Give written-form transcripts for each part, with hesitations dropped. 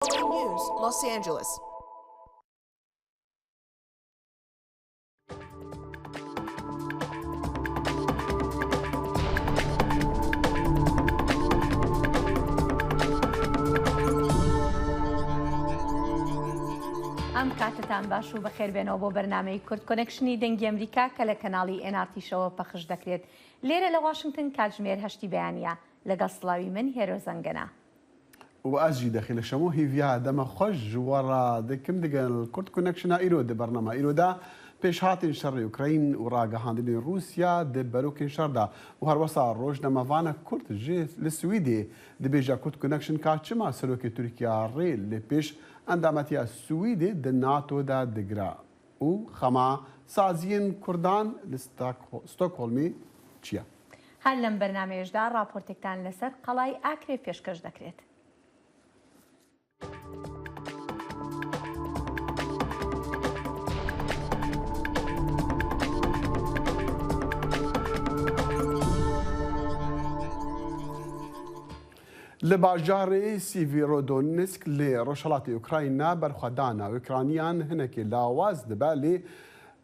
News, Los Angeles. ئەم کاتتان باش و بەخێربێنەوە بۆ بەرنامەی کورد کۆنێکشنی دەنگی ئەمریکا کە لە کەناڵی NRT-شەوە پەخش دەکرێت. لێرە لە واشنگتن کاتژمێر 8 بەیانیە لەگەڵ سڵاوی من هێرۆ زەنگەنە. وأجي داخل شمو هي فيها دم خج ورا دكم دقل كرد كونكشن إيرو دي برنامج إيرو دا پیش هاتین شر اوکراین و راگهاندنی روسیا د بروکین شر دا و هر وسا روش نماوانا کرد جی لسویدی د بیجا کرد کنکشن کاچما سلوک ترکیه ری لپیش اندامتیا سویدی د ناتو دا دگرا و خما سازین کردان لستوکهولمی چیا هەر لەم بەرنامەیەشدا راپۆرتێکتان لەسەر قەڵای ئاکرێ پێشکەش دەکرێت. لباجار سيفيرودونسك لروشالات اوكراينا برخدانا اوكرانيان هناك لاواز دبالي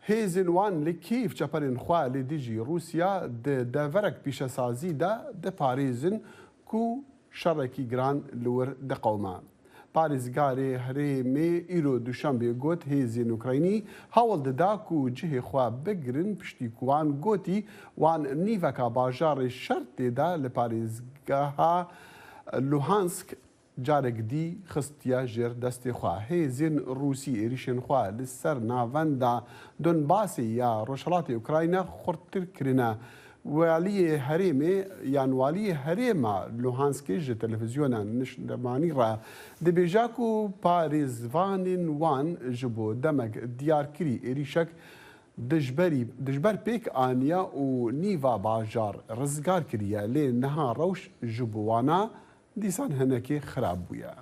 هيزن وان لكيف جابرين خوا لديجي روسيا دفرك بيشا سازي دا باريزن كو شركي جران لور دقوما باريز غاري هريمي ايرو دوشنبه گوت هيزن اوكرايني هاول دا كو جهه خوا بگرن پشتي كوان گوتي وان نيفكا باجار شرط دا لباريز غاها لوهانسك جارك دي خستيا جير دستي خوا هيزين روسي إريشن خوا لسر نافندا دونباسي يا روشالات أوكراينا خورتر كرنا والي هريمي يعني والي هريما لوهانسكي جي تلفزيونا نشدماني را دي بيجاكو باريز فانين وان جبو دمك ديار كري إريشك دجبر بيك آنيا و نيفا باجار رزقار كريا لي نها روش جبوانا دیسان هەنێکی خراپ بووە.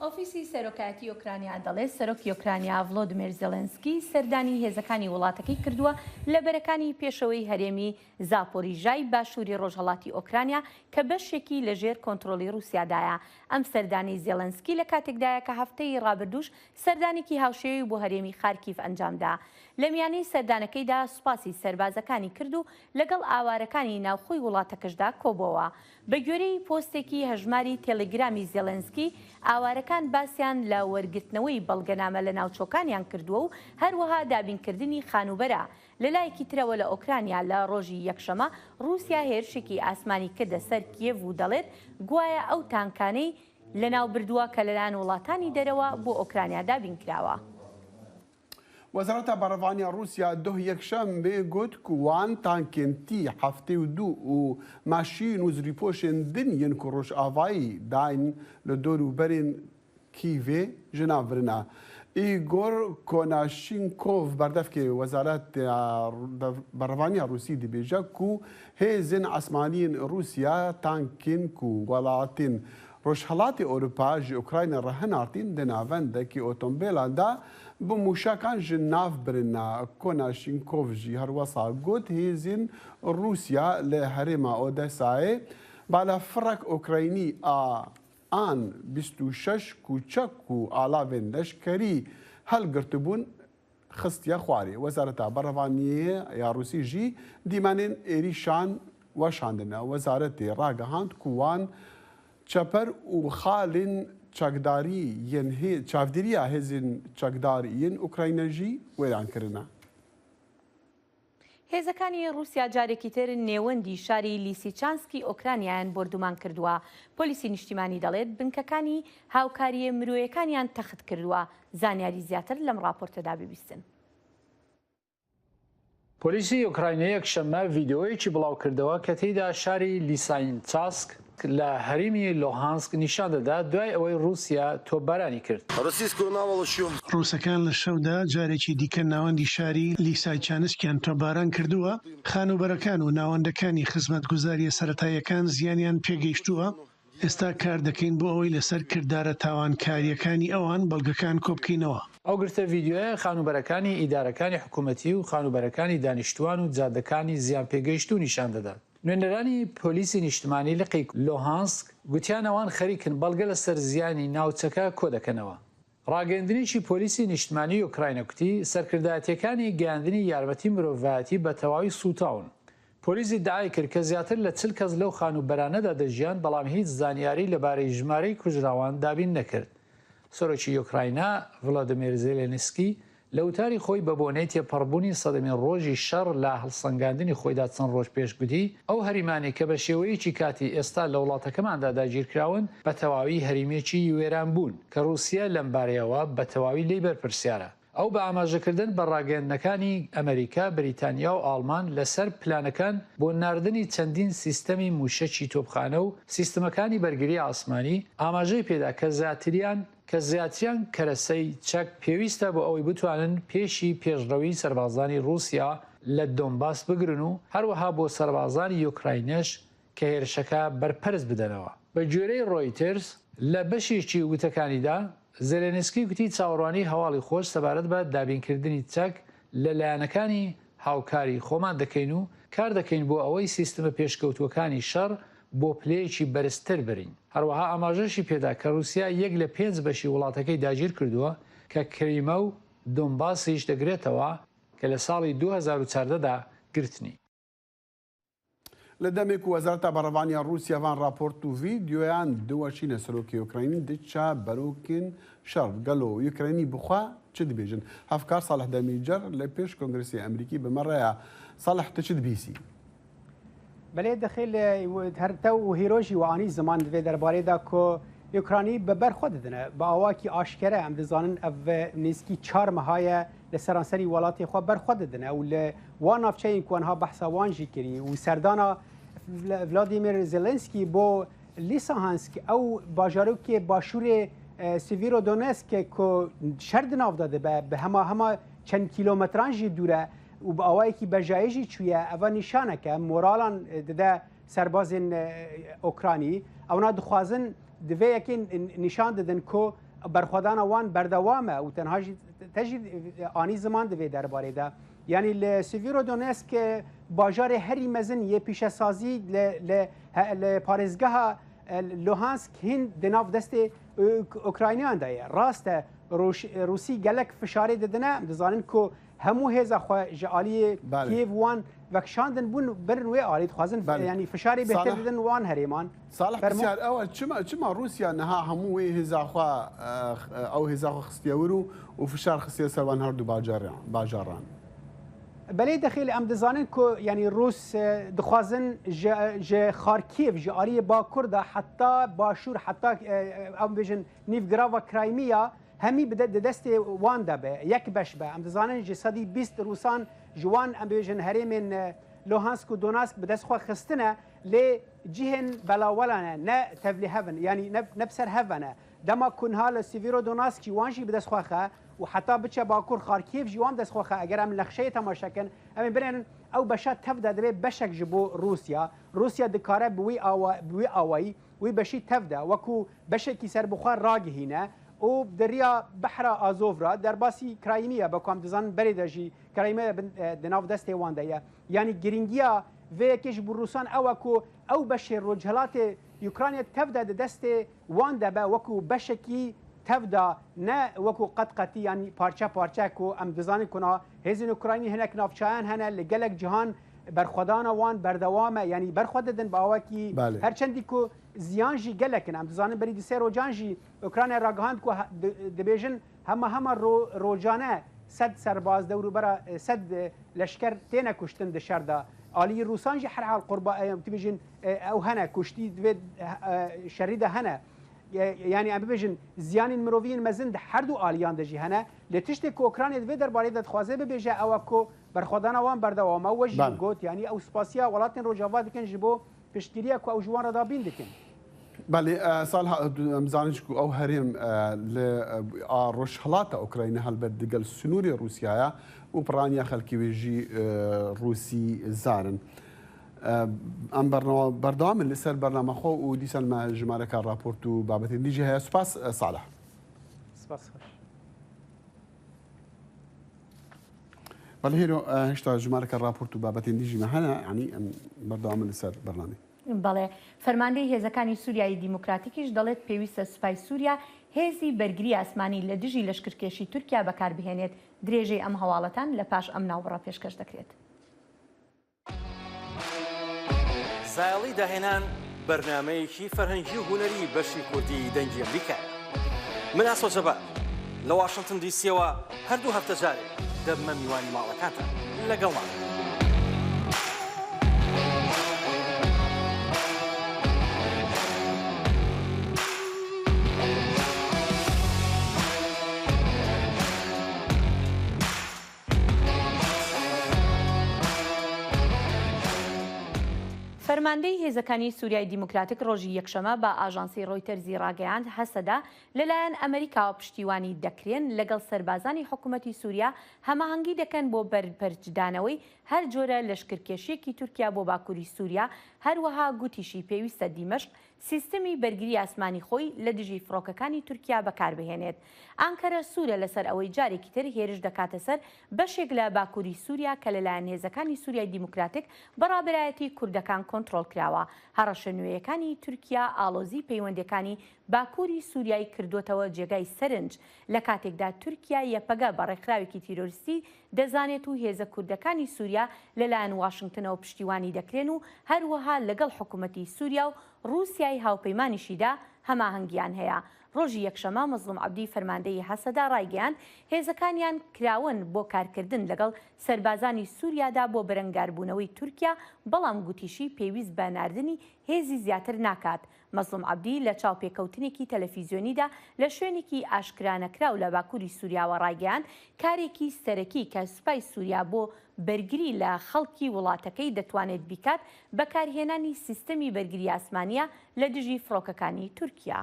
ئۆفیسی سەرۆکایەتی ئۆکرانیا دەڵێت سەرۆکی ئۆکرانیا ڤڵۆدیمیر زێلێنسکی سەردانی هێزەکانی وڵاتەکەی کردووە لە بەرەکانی پێشەوەی هەرێمی زاپۆریژای باشووری ڕۆژهەڵاتی ئۆکرانیا کە بەشێکی لەژێر کۆنتڕۆلی رووسیادایە. ئەم سەردانی زێلێنسکی لە کاتێکدایە کە هەفتەی ڕابردووش سەردانێکی هاوشێوی بۆ هەرێمی خارکیف ئەنجامدا. لە میانەی سەردانەکەیدا سوپاسی سەربازەکانی کرد و لەگەڵ ئاوارەکانی ناوخۆی وڵاتەکەشدا کۆبەوە. بە گوێرەی پۆستێکی هەژماری تێلەگرامی زێلێنسکی ئاوارەکان باسییان لە وەرگرتنەوەی بەڵگەنامە لە ناوچۆکانیان کردووە و هەروەها دابینکردنی خانوبەرە. لەلایەکی ترەوە لە ئۆکرانیا لە ڕۆژی یەکشەمە رووسیا هێرشێکی ئاسمانی کردە سەر کیێڤ و دەڵێت گوایە ئەو تانکانەی لە ناو بردووە کە لەلایەن وڵاتانی دەرەوە بۆ ئۆکرانیا دابینکراوە. وزارة برفانيا روسيا ده يكشنبه قد كوان تانكنتي حفتي ودو وماشين وزريبوشن دنيا كروش آفاي داين لدورو برين كيفي جنافرنا إيغور كوناشينكوف بردفك وزارة برفانيا روسي دي بيجا كو هيزن عسمانيين روسيا تانكين كو ولاتين روشهلاتي أوروبا جي أوكراينا رهنارتين دنافن دكي أوتومبيلا دا بموشاكان جناف برنا كوناشينكوف جي هروسا قد هيزين روسيا لهريما أوديساي بالا فرق أوكرايني آن 26 كوچك كو آلاوين لشكري هل قرتبون خستيا خواري وزارة برفانية يا روسي جي ديمانين إريشان وشاندنا وزارة راقهاند كوان چپر و خالن چاکداری ین چاودیریا هزین چاکداری ین اوکراینجی ویران کرنا. هێزەکانی رووسیا جارێکی تر نێوەندی شاری لیسیچانسکی ئۆکرانیان بردومان کردووە. پۆلیسی نیشتیمانی دەڵێت بنکەکانی هاوکاریە مرۆیەکانیان تەخت کردووە. زانیاری زیاتر لەم راپۆرتەدا ببیستن. پۆلیسی ئۆکراینە یەکشەممە ڤیدیۆیەکی بڵاو کردەوە کە تێیدا شاری لیسانچاسک لە هەرێمی لۆهانسک نیشان دەدا دوای ئەوەی رووسیا تۆپبارانی کرد. ڕووسەکان لە شەودا جارێکی دیکە ناوەندی شاری لیسایچانسکیان تۆپباران کردووە. خانوبەرەکان و ناوەندەکانی خزمەتگوزاریە سەرەتاییەکان زیانیان پێگەیشتووە. ئێستا کار دەکەین بۆ ئەوەی لەسەر کردارە تاوانکاریەکانی ئەوان بەڵگەکان کۆبکەینەوە. ئەو گرتە ڤیدیۆیە خانوبەرەکانی ئیدارەکانی حکوومەتی و خانوبەرەکانی دانیشتوان و جادەکانی زیان پێگەیشتو نیشان دەدات. نوێنەرانی پۆلیسی نیشتمانی لقی لۆهانسک گوتیان ئەوان خەریکن بەڵگە لەسەر زیانی ناوچەکە کۆ دەکەنەوە. ڕاگەندنیی پۆلیسی نیشتمانی ئوکراینە کوتی سەرکردایەتیەکانی گەیاندنی یارمەتی مرۆڤایەتی بە تەواوی سوتاون. پۆلیسی داعای کرد کە زیاتر لە 40 کەس لەو خانوبەرانەدا دەژیان بەڵام هیچ زانیاری لەبارەی ژمارەی کوژراوان دابین نەکرد. سەرۆکی ئوکراینە ڤڵۆدیمیر زێلێنسکی لە وتاری خۆی بە بۆنەی تێپەڕبوونی سەدەمین ڕۆژی شەڕ لە هەڵسەنگاندنی خۆیدا چەند ڕۆژ پێشگوتی ئەو هەریمانی کە بە شێوەیەکی کاتی ئێستا لە وڵاتەکەماندا داگیرکراون بە تەواوی هەریمێکی وێران بوون کە رووسیا لەمبارەیەوە بە تەواوی لی بەرپرسیارە. ئەو بە ئاماژەکردن بە ڕاگەیاندنەکانی ئەمریکا، بریتانیا و ئاڵمان لەسەر پلانەکان بۆ ناردنی چەندین سیستەمی موشەکی تۆپخانە و سیستەمەکانی بەرگری ئاسمانی ئاماژەی پێدا کە زیاتریان کەرەسەی چەک پێویستە بۆ ئەوەی بتوانن پێشی پێشڕەوی سەربازانی رووسیا لە دۆنباس بگرن و هەروەها بۆ سەربازانی یوکراینەش کە هێرشەکە بەرپەرز بدەنەوە. بە گوێرەی ڕۆیترز لە بەشێکی وتەکانیدا زێلێنسکی گوتی چاوەڕوانی هەواڵی خۆش سەبارەت بە دابینکردنی چەک لە لایەنەکانی هاوکاری خۆمان دەکەین و کار دەکەین بۆ ئەوەی سیستەمە پێشکەوتوەکانی شەڕ بۆ پلەیەکی بەرزتر برین. هەروەها ئاماژەشی پێدا کە رووسیا 1 لە 5 بەشی وڵاتەکەی داگیر کردووە کە کریمە و دۆنباسیش دەگرێتەوە کە لە ساڵی 2014دا گرتنی. لە دەمێک و وەزارەتە بەڕێوانیان رووسیاوان راپۆرت و ڤیدیۆیان دووەچینە سەرۆکی ئوکراینی دچا بەروکن شەڕ گەلۆ یوکراینی بخوا چ دەبێژن هەفکار ساڵح دەمیجەر لە پێش کۆنگرسی ئەمریکی بمەڕەیە ساڵح تە چ دەبیسی؟ بەلێ دەخێل هەرتە و هیرۆژی وانی زمان دوێ دەربارەیەدا کۆ یوکرانی بەبەر خۆ دەدنە بە ئاواکی ئاشکەرە ئەم دەزانن ئەڤ نزیکی 4 مەهایە لە سەرانسەری وڵاتی خۆ بەرخۆ دەدنە و لە وان ناوچەیەن کوانها بەحساوانژی کردی و سەردانا ڤلادیمیر زێلێنسکی بۆ لیسانسک ئەو باژارۆکێ باشوورێ سیڤیرۆدۆنێسکێ کۆ شەر دناودا دەبە بە هەما چەند کیلۆمەترانژی دوورە و بە ئەوایەکی بەژایژی چوویە ئەوە نیشانەکە مۆراڵان دەدە سەربازên ئۆکرانی ئەونا دخوازن divê yekên nîşan didin ku berxwedana wan berdewam e û tenha jî te jî anî ziman divê derbarê de yanî li Sêvîrodonetsk bajarê herî mezin yê pîşesazî li parêzgeha Luhansk hîn di nav destê Ukraynayan de ye rast e Rûsî gelek fişarê didine dizanin ku hemû hêza xwe ji aliyê Kiev wan vekşandin bûn birin wê alî dixwazin yanî fişarê bêhtir didin wan herêman. Salih pisyar ew çima Rûsya niha hemû wê hêza xwe ew hêza xwe xistiye wir û fişar xistiye ser wan her du bajaran. Belê dixêl em dizanin ku yanî Rûs dixwazin ji Xarkîv ji aliyê Bakur da heta başûr heta em bêjin nîvgirava Kraymiya hemî di destê wan de be yek beş be em dizanin ji sedî 20 Rûsan ji wan em bêjin herêmên Luhansk û Donetsk bi dest xwe xistine lê cihên belawelan e ne tevlî hevin yanî ne bi ser hev ne dema kunha li Sêvîrodonetsk jî wan jî bi dest xwe xe û heta biçe Bakur Xarkîv jî wan dest xwe xe eger em lexşeyê temaşekin em ê birênin ew beşa tev de divê beşek ji bo Rûsya dikare bi wî awayî wî beşî tev de wekû beşekî serbixwe ragihîne û deriya behra Azovra derbasî Kraymiya be ku em dizanin berê de jî Kraymiya di nav destê wan de ye yanî giringiya vê yekê ji bo Rûsan ew e ku ew beşê rojhilatê Ukrayna tev de di destê wan de be wekû beşekî tev da ne wekû qetqetî yanî parça parça ku em dizanin kuna hêzên Ukraynî hinek navçayan hene li gelek cihan berxwedana wan berdewam e yanî berxwe didin bi awekî her çendî ku ziyan jî gelekin em dizanin berî di sê rocan jî Ukrayna ragihand ku dibêjin hema rojane 100 serbaz dewrûbera 100 leşker têne kuştin di şer da aliyî Rûsan jî her hal qurba tibêjin ew hene kuştî divê şerî de hene yani em bibêjin ziyanên miroviyên mezin di her du aliyan de jî hene lê tiştê ku Ukrayna divê derbarê de dixwaze bibêje ew e ku berxwedana wan berdewam e we jî got yanî ew spasiya welatên rojava dikin ji bo piştgiriya ku ew ji wan re dabîn dikin. بله صالح مزانش کو او هریم ل روشهلات اوکراینه هلبت دگل سنوری روسیایا و پرانیا خلکی ویجی روسی زارن ام بردام لسر برنامه خو و دیسن ما جماره کار راپورتو بابت دیجی های سپاس صالح سپاس خوش بەڵێ هێشتا ژمارەکە راپۆرت و بابەتێن دیژی مەهەنە ینی بەردەوامن لەسەر بەرنامە. بەڵێ فەرماندەی هێزەکانی سووریایی دیموکراتیکیش دەڵێت پێویستە سوپای سووریا هێزی بەرگری ئاسمانی لە دژی لەشکرکێشی تورکیا بەکاربهێنێت درێژەی ئەم هەواڵەتان لە پاش ئەم ناوبڕە پێشکەش دەکرێت. زایڵی داهێنان بەرنامەیەکی فەرهەنگی و هونەری بەشی کوردی دەنگی ئەمریکا. من ئاسۆ جەبار لە واشنگتن دیسیەوە هەردوو هەفتە جارێک دەبمە میوانی ماڵەکانتان لەگەڵمان. فەرماندەی هێزەکانی سووریای دیموکراتیک ڕۆژی یەکشەمە بە ئاژانسی ڕۆیتەرزی ڕاگەیاند هەسەدا لەلایەن ئەمریکاوە پشتیوانی دەکرێن لەگەڵ سەربازانی حکوومەتی سووریا هەماهەنگی دەکەن بۆ بەرپەرچدانەوەی هەر جۆرە لەشکرکێشیەکی تورکیا بۆ باکووری سووریا. هەروەها گوتیشی پێویستە دیمەشق سیستەمی بەرگری ئاسمانی خۆی لە دژی فڕۆکەکانی تورکیا بەکاربهێنێت. ئانکەرە سوورە لەسەر ئەوەی جارێکی تر هێرش دەکاتە سەر بەشێک لە باکووری سووریا کە لەلایەن هێزەکانی سووریای دیموکراتیک بەڕابەرایەتی کوردەکان کۆنتڕۆڵ کراوە. هەڕەشە نوێیەکانی تورکیا ئاڵۆزی پەیوەندەکانی باکووری سووریای کردوتەوە جێگای سەرنج لە کاتێکدا تورکیا یەپەگە بە ڕێکخراوێکی تیرۆریستی دەزانێت و هێزە کوردەکانی سووریا لەلایەن واشنگتنەوە پشتیوانی دەکرێن و هەروەها لەگەڵ حکوومەتی سووریا و رووسیای هاوپەیمانیشیدا هەماهەنگیان هەیە. ڕۆژی یەکشەمە مەزلوم عەبدی فەرماندەی هەسەدا ڕایگەیاند هێزەکانیان کراون بۆ کارکردن لەگەڵ سەربازانی سووریادا بۆ بەرەنگاربوونەوەی تورکیا، بەڵام گوتیشی پێویست بە ناردنی هێزی زیاتر ناکات. مەزلوم عەبدی لە چاوپێکەوتنێکی تەلەڤیزیۆنیدا لە شوێنێکی ئاشکرانەکراو لە باکووری سووریاوە ڕایگەیاند کارێکی سەرەکی کە سوپای سووریا بۆ بەرگری لە خەڵکی وڵاتەکەی دەتوانێت بیکات بەکارهێنانی سیستەمی بەرگری ئاسمانیە لە دژی فڕۆکەکانی تورکیا.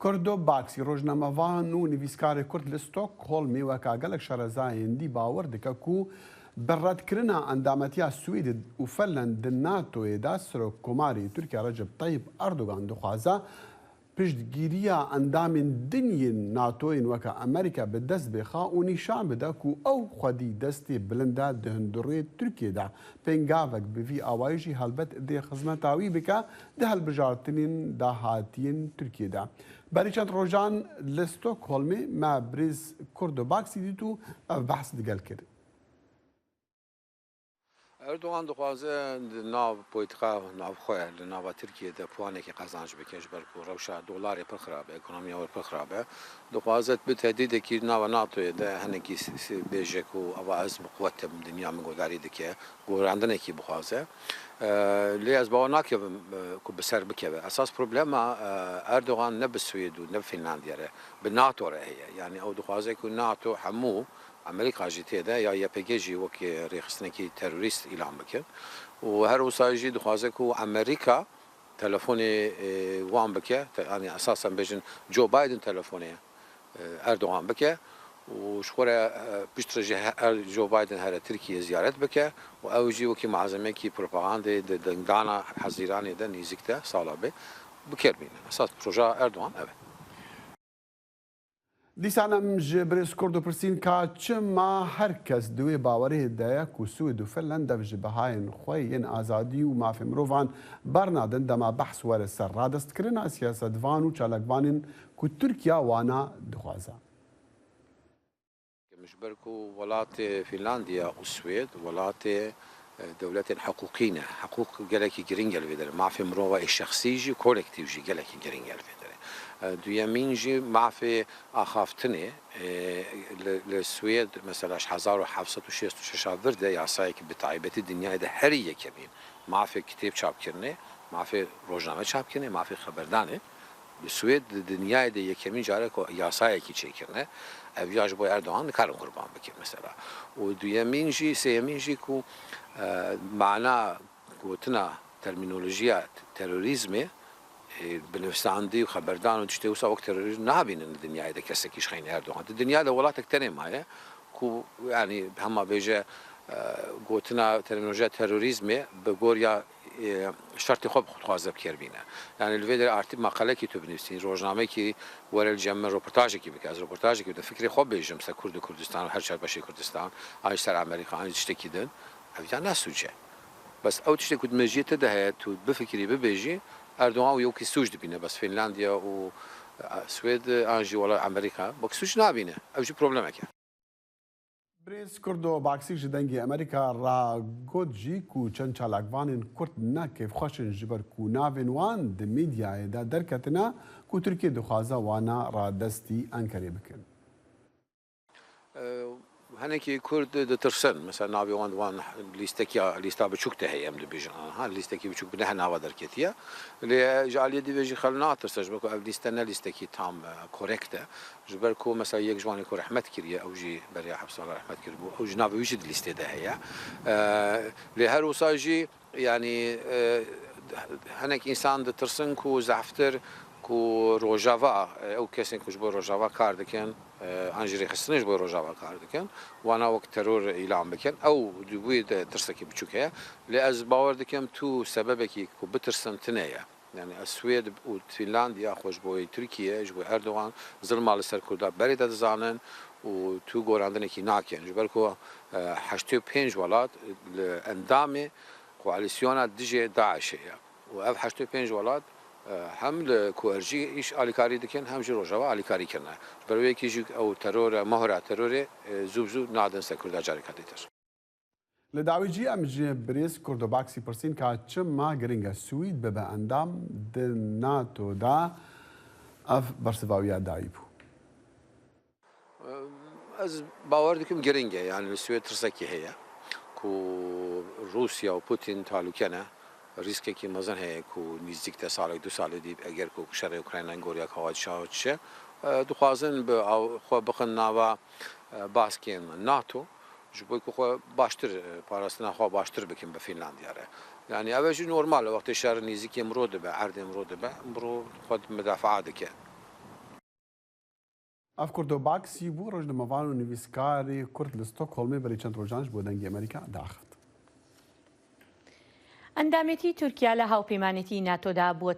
کردۆ باکسی ڕۆژنامەوان و نویسکاری کورد لە ستۆکهۆڵمی وەکا گەلێک شەرەزایەندی باوەڕ دکە و بەڕەتکردنا ئەندامەتیا سوید و فەرلەند ناتۆیەدا سەرۆک کۆماری تورکیا ڕەجەب طەیب ئەردۆغان دخوازە پشتگیریە ئەندامین دنیین ناتۆین وەکە ئەمریکا بەدەست بێخا و نیشان بدە و ئەو خودی دەستی بلندا دهندڕێ تورکێدا پێنگاوەک بڤی ئاوایژی هەلبەت دێ خزمەتاوی بکە دە هەلبژارتنین داهاتین تورکێدا. بەری چەند ڕۆژان لە ستۆکهۆڵمی ما بریز کورد و باکسی دیت و بەحس دگەل کرد. ئەردوغان دخوازە ناو پۆیتقا ناوخۆیە لە ناوە تورکیەدا پوانێکی قەزانج بکەش بەرک و ڕەوشە دۆڵاری پڕ خراپە ئەکۆنۆمیەوە پڕ خراپە دخوازت بتهدیدێکی ناوە ناتۆیەدا هەنێکی بێژێک و ئەوە ئەز بقوەتە دنیا من گۆداری دکێ گۆڕاندنێکی بخوازە لێ ئەس باوە ناکەم کو بەسەر بکەوە ئەساس پرۆبلەما ئەردوغان نە بە سوێد و نە فینلاندیەرە بە ناتۆرە هەیە یعنی ئەو دخوازێک و ناتۆ هەموو ئەمریکاژی تێدا یا یەپێگێژی وەکی ڕێخستنێکی تەروریست ئیلان بکرد و هەر وسایژی دخوازێک و ئەمریکا تەلەفۆنی وان بکە ینی ئەساسەن بێژن جۆ بایدن تەلەفۆنەیە ئەردوغان بکە و شخۆرە پشتڕژی جۆ بایدن هەرە تورکیە زیارەت بکە و ئەوژی وەکی معزەمێکی پرۆپاغاندێ دەنگدانە حەزیرانێدا نزیکتە ساڵا بێ بکردبینە ئەساس پرۆژە ئەردوغان ئەوێ. دیسانم ji birêz Kurd û pirsîn ka çima her kes di wê bawerê hêdaya ku Swêd û Finland dev ji bihayên xwe yên azadî û mafê mirovan bernadin dema behs were ser radestkirina siyasetvan û çalakvanên ku Tirkiya wana dixwaze. ji ber ku welatê Finlandiya û Swêd welatê dewletên heqûqî ne heqûq gelekî giring el vê dere mafê mirova şexsî jî kolektiv jî gelekî giring el vê dere. دویەمین جی مافێ ئاخافتنێ لە سوێد مەسەلاش 1966 vردە یاسایەکی بەتایبەتی دنیایدا هەری یەکەمین مافێ کتێب چاپکردنێ مافێ ڕۆژنامە چاپکردنێ مافێ خەبەردانێ لە سوێد دنیایدا یەکەمین جارێک یاسایەکی چێکردنێ ئەڤیاژ بۆ ئەردوغان نکارم قوربان بکرد مەسەلا و دویەمین جی سێمین جی و معنا گوتنە تەرمینۆلۆژیە تەرۆریزمێ بنووساندی و خەبەردان و تشتێ وسا وەک تەرۆریزم نابینن لە دنیایدا کەسێکیش خەینە ئەردوغان دنیا لە وڵاتێک تەنێ مایە کو ینی هەما بێژە گوتنە تەرمینۆلۆژیا تەرۆریزمێ بە گۆریا شرطی خۆ بخوازە بکێبینە یعنی لێ ئارتی ماقالێکی تو بنووسین ڕۆژنامەیەکی وەرە جەمە ڕۆپۆرتاژێکی بکە ڕۆپۆرتاژێکی دە فکری خۆ بێژم سە کورد و کوردستان و هەر شار بەشی کوردستان ئای سەر ئەمریکانی شتێکی دن ئەویان ناسوچێ بەس ئەو تشتێک مەژیتە دەهەیە تو بفکری ببێژی ئەردوان و یوکی سوچ دبینە بەس فینلاندیا و سوێد ئاژی وڵای ئەمریکا بۆ سوچ نبینە ئەوژی پرۆبلەمەکە برێز کورد و باکسی ji dengê Amerîka ragot jî ku çend çalakvanên Kurd nekevxweşin ji ber ku navên wan di mîdyayê de derketine ku Tirkiye dixwaze wana radestî Enkerê bikin. هەنێکی کورد دەترسن مەسا ناوی وان لیستا بچووکتە هەیە ئەم دەبێژن ها لیستێکی بچووک بنە ناوە دەرکێتیە لێ ژالیە دیبێژی خەل ناترسەش بکە ئەو لیستە نە لیستێکی تام کۆرێکتە ji ber ku مەسا یەک جوانی کو ڕەحمەت کردیە ئەوژی بەریا حەبساڵ ڕەحمەت کرد بوو ئەوژ ناویژی لیستێدا هەیە لێ هەر وساژی ینی هەنێک ئینسان دەترسن و زەفتر و ڕۆژاوا ئەو کەسێک کوش بۆ ڕۆژاوا کار دەکەن ئەنجری خستنش بۆ ڕۆژاوا کار دەکەن وانا وەک تەرۆر ئیلام بکەن ئەو دوبووی ترسێکی بچووک هەیە لێ ئەس باوەڕ دەکەم تو سەبەبێکی و بترسن تنەیە یعنی ئەسوێد و فینلاندیا خۆش بۆی تورکیەش بۆی هەردووان زڵما لەسەر کووردا بەرێ دەدەزانن و تو گۆڕاندنێکی ناکەن ji ber ku 85 وڵات ئەندامێ کوالسیۆنا دژێ داعشەیە و ئەو 85 وڵات هەم لە کوەرژی ئیش ئالیکاری دەکەن هەمژی ڕۆژەوە ئالیکاریکردە بەروەیەکیژی ئەو تەرۆرە مەهۆرا تەرۆرێ زوو نادن سەر کووردا جارێکاتی تر Li dawî em ji Brêz Kurd û Baksî pirsîn ka çima giring e Swîd bibe endam di NATO da ev bersivawiya dayî bû. Ez bawer dikim giring e yani li Swêd tirsekî heye ku Rusya û Putin talûkene riskekî mezin heye ku nîzik te salek du salê dî eger ku şerê Ukraynayên goriya xewatşa çi dixwazin bi xwe bixin nava baskên NATO ji bo ku xwe baştir parastina xwe baştir bikin bi Fînlandiya re yani ev jî normal e wextê şer nîzikê mirov dibe erdê mirov dibe mirov xwe müdafaa dike Ev Kurd û Baksî bû rojnamevan û nivîskarê Kurd li Stockholmê berê çend rojan ji bo dengê Amerîka daxist. ئەندامەتی تورکیا لە هاوپەیمانێتی ناتۆدا بووە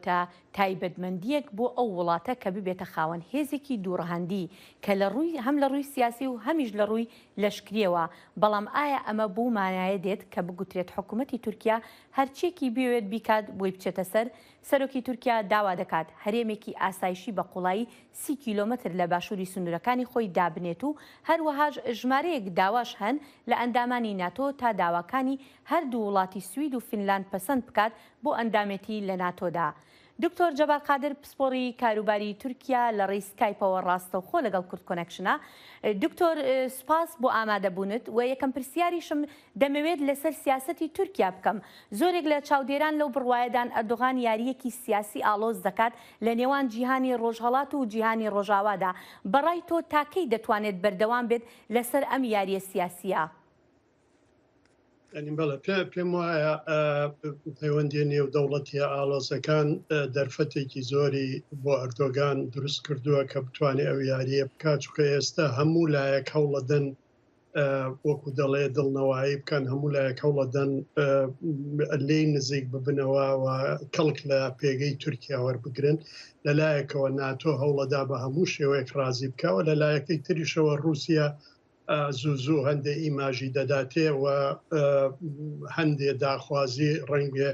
تایبەتمەندیەک بۆ ئەو وڵاتە کە ببێتە خاوەن هێزێکی دووڕەهەندی کە لە ڕووی هەم لە ڕووی سیاسی و هەمیش لە ڕووی لەشکریەوە بەڵام ئایا ئەمە بۆ مانایە دێت کە بگوترێت حکوومەتی تورکیا هەرچێکی بوێت بیکات بۆی بچێتە سەر سەرۆکی تورکیا داوا دەکات هەرێمێکی ئاسایشی بە قوڵایی 30 کیلۆمەتر لە باشووری سنوورەکانی خۆی دابنێت و هەروەهاش ژمارەیەک داواش هەن لە ئەندامانی ناتۆ تا داواکانی هەردوو وڵاتی سوید و فینلاند پەسەند بکات بۆ ئەندامەتی لە ناتۆدا. دکتۆر جەبار قادر پسپۆڕی کاروباری تورکیا لە ڕێی سکایپەوە ڕاستەوخۆ لەگەڵ کورد کۆنەکشنە. دکتۆر سپاس بۆ ئامادەبوونت و یەکەم پرسیاریشم دەمەوێت لەسەر سیاسەتی تورکیا بکەم. زۆرێک لە چاودێران لەو بڕوایەدان ئەردۆغان یاریەکی سیاسی ئالۆز دەکات لە نێوان جیهانی ڕۆژهەڵات و جیهانی ڕۆژاوادا. بەڕای تۆ تاکەی دەتوانێت بەردەوام بێت لەسەر ئەم یاریە سیاسیە؟ بەڵێ پێم وایە پەیوەندی نێو دەوڵەتی ئاڵۆزەکان دەرفەتێکی زۆری بۆ ئەردۆگان دروست کردووە کە بتوانێت ئەو یاریە بکات چکە ئێستا هەموو لایەک هەوڵەدەن وەکو دەڵێ دڵنەوایی بکەن هەموو لایەک هەوڵەدەن لێی نزیک ببنەوە و کەڵک لە پێگەی تورکیا وەربگرن لەلایەکەوە ناتۆ هەوڵەدا بە هەموو شێوەیەک رازی بکەوە لەلایەکەی تریشەوە رووسیا زوو هەندێک ئیماژی دەداتێ و هەندێ داخوازی ڕەنگێ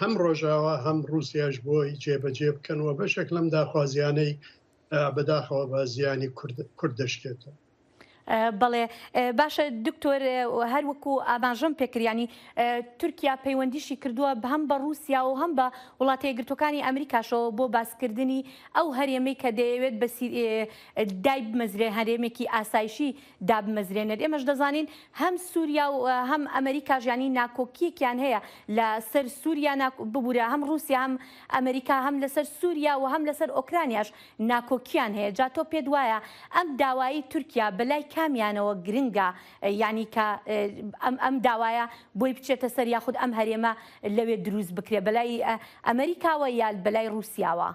هەم ڕۆژاوە هەم رووسیاش بۆی جێبەجێ بکەنەوە بەشێک لەم داخوازیانەی بەداخەوە بە زیانی کورد دەشتێتەوە. بەڵێ باشە دکتۆر هەروەکو ئاماژەم پێکریانی تورکیا پەیوەندیشی کردووە هەم بە رووسیا و هەم بە وڵاتە یەکگرتوەکانی ئەمریکاشەوە بۆ باسکردنی ئەو هەرێمەی کە دەیەوێت بە دای بمەزرێ هەرێمێکی ئاسایشی دابمەزرێنێت ئێمەش دەزانین هەم سووریا و هەم ئەمریکا ژیانی ناکۆکیەکیان هەیە لە سەر سووریا ببوورە هەم رووسیا هەم ئەمریکا هەم لەسەر سووریا و هەم لەسەر ئۆکرانیاش ناکۆکیان هەیە جا تۆ پێت وایە ئەم داوایی تورکیا بەلای کامیانەوە گرنگە یعنی کە ئەم داوایە بۆی بچێتە سەر یاخود ئەم هەرێمە لەوێ دروست بکرێ بەلای ئەمریکاوە یا بەلای رووسیاوە؟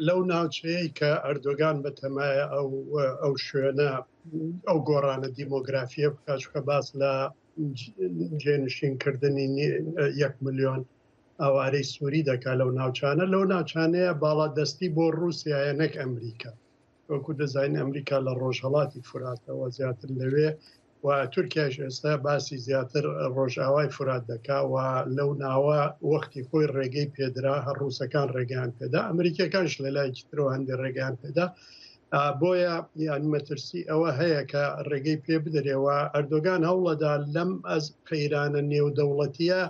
لەو ناوچەیە کە ئەردۆگان بەتەمایە ئەو شوێنە ئەو گۆڕانە دیمۆگرافیە بکات چکە باس لە جێنشینکردنی 1 ملیۆن ئەوارەی سووری دەکات لەو ناوچانە لەو ناوچانەیە باڵادەستی بۆ رووسایە نەک ئەمریکا وەکو دەزانین ئەمریکا لە ڕۆژهەڵاتی فراتەوە زیاتر لەوێ و تورکیاش ئێستا باسی زیاتر ڕۆژئاوای فرات دەکا و لەو ناوە وەختی خۆی ڕێگەی پێدرا هەر ڕووسەکان ڕێگەیان پێدا ئەمریکەکانش لە لایەکی ترەوە هەندێک ڕێگەیان پێدا بۆیە یان مەترسی ئەوە هەیە کە ڕێگەی پێ بدرێەوە ئەردۆگان هەوڵەدا لەم ئەز قەیرانە نێودەوڵەتیە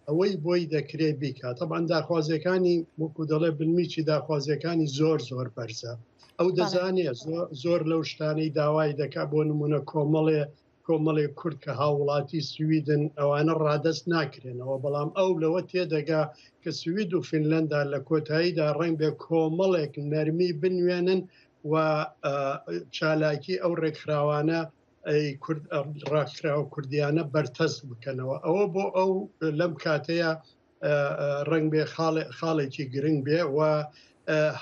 ئەوەی بۆی دەکرێت بیکات طبعاً داخوازیەکانی وەکو دەڵێ بنمیچی داخوازیەکانی زۆر بەرزە ئەو دەزانێت زۆر لەو شتانەی داوای دەکات بۆ نمونە کۆمەڵێ کورد کە هاوڵاتی سویدن ئەوانە ڕادەست ناکرێنەوە بەڵام ئەو لەوە تێدەگا کە سوید و فینلەندا لە کۆتاییدا ڕنگ بێ کۆمەڵێک نەرمی بنوێنن و چالاکی ئەو ڕێکخراوانە ڕاکراوە کوردیانە بەرتەست بکەنەوە ئەوە بۆ ئەو لەم کاتەیە ڕنگ بێ خاڵێکی گرنگ بێ و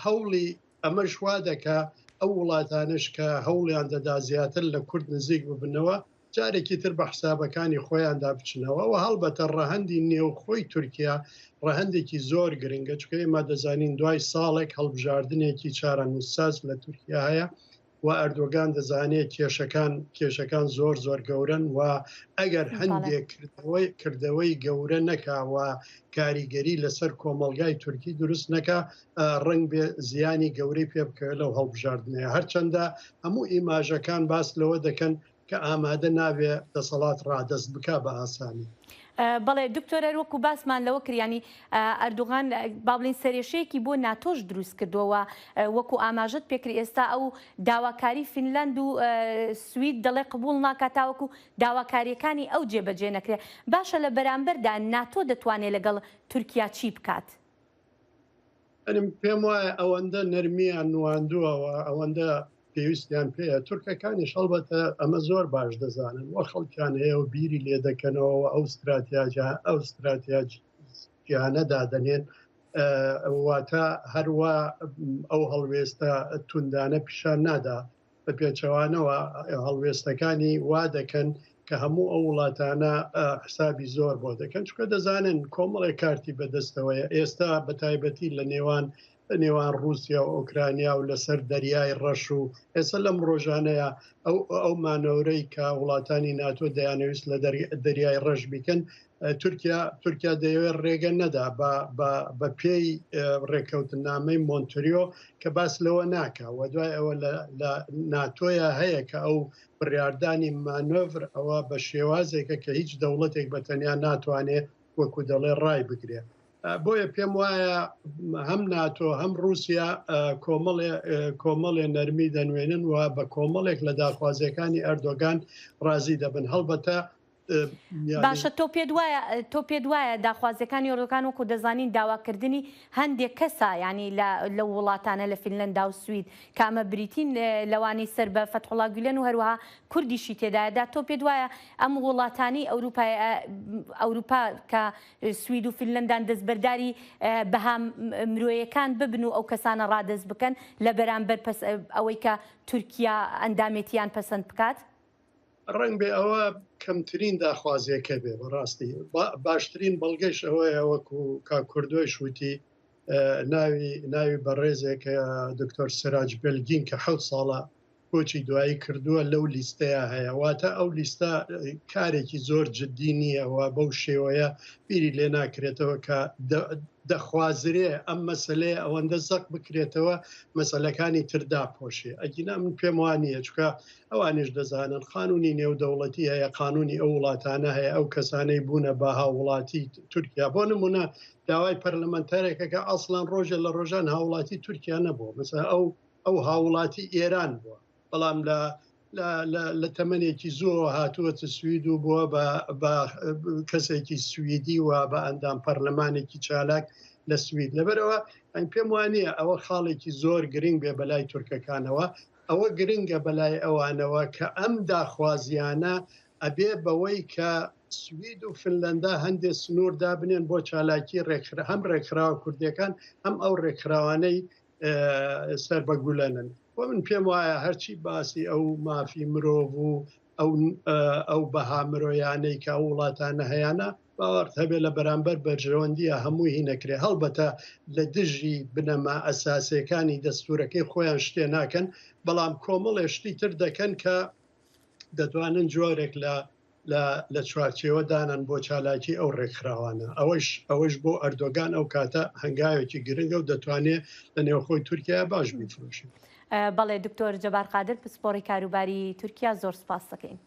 هەوڵی ئەمەش وا دەکا ئەو وڵاتانش کە هەوڵیان دەدا زیاتر لە کورد نزیک ببنەوە جارێکی تر بە حسابەکانی خۆیاندا بچنەوە و هەڵبەتە ڕەهەندی نێوخۆی تورکیا ڕەهەندێکی زۆر گرنگە چکە ئێمە دەزانین دوای ساڵێک هەڵبژاردنێکی چارەنووساز لە تورکیا هەیە و ئەردۆگان دەزانێت کێشەکان زۆر گەورن و ئەگەر هەندێک کردەوەی گەورە نەکاوە کاریگەری لەسەر کۆمەلگای تورکی دروست نەکا ڕنگ بێ زیانی گەورەی پێ بکە لەو هەڵبژاردنەیە هەرچەندە هەموو ئیماژەکان باس لەوە دەکەن کە ئامادە نابێ دەسەڵات ڕادەست بکا بە ئاسانی. بەڵێ دکتۆرە وەکو باسمان لەوە کریانی ئەردوغان بابلین سەرێشەیەکی بۆ ناتۆش دروست کردووە وەکو ئاماژت پێکری ئێستا ئەو داواکاری فینلاند و سوید دەڵێ قبول ناکاتاوەکو داواکاریەکانی ئەو جێبەجێ نەکرێت باشە لە بەرامبەردا ناتۆ دەتوانێت لەگەڵ تورکیا چی بکات؟ پێم وایە ئەوەندە نەرمیان نواندووەوە ئەوەندە پێویستیان پێەیە تورکەکانی هەڵبەتە ئەمە زۆر باش دەزانن وە خەڵکیان هەیە و بیری لێ دەکەنەوە ئەو استراتیاجیانەدا دەنێن واتە هەروە ئەو هەڵوێستە توندانە پیشان نادا بە پێچەوانەوە هەڵوێستەکانی وا دەکەن کە هەموو ئەو وڵاتانە حسابی زۆر بۆ دەکەن چکە دەزانن کۆمەڵێک کارتی بەدەستەوەیە ئێستا بە تایبەتی لە نێوان رووسیا و ئۆکرانیا و لەسەر دەریای ڕەش و ئێستا لەم ڕۆژانەیە ئەو مانەورەی کە وڵاتانی ناتۆ دەیانەویست لە دەریای ڕەش بیکەن تورکیا دەیەوێت ڕێگە نەدا بە پێی ڕێکەوتنامەی مۆنتریۆ کە باس لەوە ناکە و دوای ئەوە لە ناتۆیە هەیە کە ئەو بڕاردانی مانۆڤر ئەوە بە شێوازێکە کە هیچ دەوڵەتێک بەتەنیا ناتوانێت وەکو دەڵێ ڕای بگرێت. بۆیە پێم وایە هەم ناتۆ هەم رووسیا کۆمەڵێ نەرمی دەنوێنن و بە کۆمەڵێک لە داخوازیەکانی ئەردۆگان ڕازی دەبن هەڵبەتە باشە تۆ پێ دوایە داخوازیەکانی ئۆردۆکان وەکو دەزانین داواکردنی هەندێک کەسە ینی لە وڵاتانە لە فینلەندا و سوید کامە بریتین لەوانی سەر بە فەتحوڵا گولێن و هەروەها کوردیشی تێدایەدا تۆ پێ دوایە ئەم وڵاتانی ئەوروپا کە سوید و فینلەندان دەستبەرداری بەها مرۆیەکان ببن و ئەو کەسانە ڕادەست بکەن لە بەرامبەر ئەوەی کە تورکیا ئەندامێتیان پەسەند بکات؟ ڕنگ بێ ئەوە کەمترین داخوازیەکە بێ بەڕاستی باشترین بەڵگەش ئەوەیە وەکو کا کوردۆی شووتی ناوی بەڕێزێک دکتۆر سراج بلگین کە 7 ساڵە کۆچی دوایی کردووە لەو لیستەیە هەیە واتە ئەو لیستە کارێکی زۆر جددی نییەوە بەو شێوەیە بیری لێ ناکرێتەوە کە دەخوازرێ ئەم مەسلەیە ئەوەندە زەق بکرێتەوە مەسلەکانی تردا پۆشێ ئەگینا من پێم وانە چکە ئەوانش دەزانن قانونی نێودەوڵەتی هەیە قانونی ئەو وڵاتانە هەیە ئەو کەسانەی بوونە بە هاوڵاتی تورکیا بۆ نمونە داوای پەرلەمەنتارێکە کە ئەسڵان ڕۆژە لە ڕۆژان هاوڵاتی تورکیا نەبووە مثلا ئەو هاوڵاتی ئێران بووە بەڵام لە تەمەنێکی زۆر هاتووەتە سوید و بووە بە کەسێکی سویدی و بە ئەندام پەرلەمانێکی چالاک لە سوید لەبەرەوە ئەین پێم وانە ئەوە خاڵێکی زۆر گرنگ بێ بەلای تورکەکانەوە ئەوە گرنگە بەلای ئەوانەوە کە ئەم داخوازیانە ئەبێ بەوەی کە سوید و فنلەندا هەندێک سنوور دابنێن بۆ چالاکی هەم ڕێکخراوە کوردیەکان هەم ئەو ڕێکخراوانەی سەر بەگولەنن من پێم وایە هەرچی باسی ئەو مافی مرۆڤ و ئەو بەها مرۆیانەی کە وڵاتانە هەیەە باوەڕ هەبێ لە بەرامبەر بەرژەوەندیە هەمووی هینەکرێ هەڵبەتە لە دژی بنەما ئەساسیەکانی دەستورەکەی خۆیان شتێ ناکەن بەڵام کۆمەڵێ شتی تر دەکەن کە دەتوانن جۆرێک لە چوارچێوەدانن بۆ چالاکی ئەو ڕێکخراوانە ئەوەش بۆ ئەردۆگان ئەو کاتە هەنگاوێکی گرنگە و دەتوانێت لە نێوخۆی تورکیا باش بیفرۆشن. بەڵێ دکتۆر جەبار قادر پسپۆڕی کاروباری تورکیا زۆر سپاس دەکەین.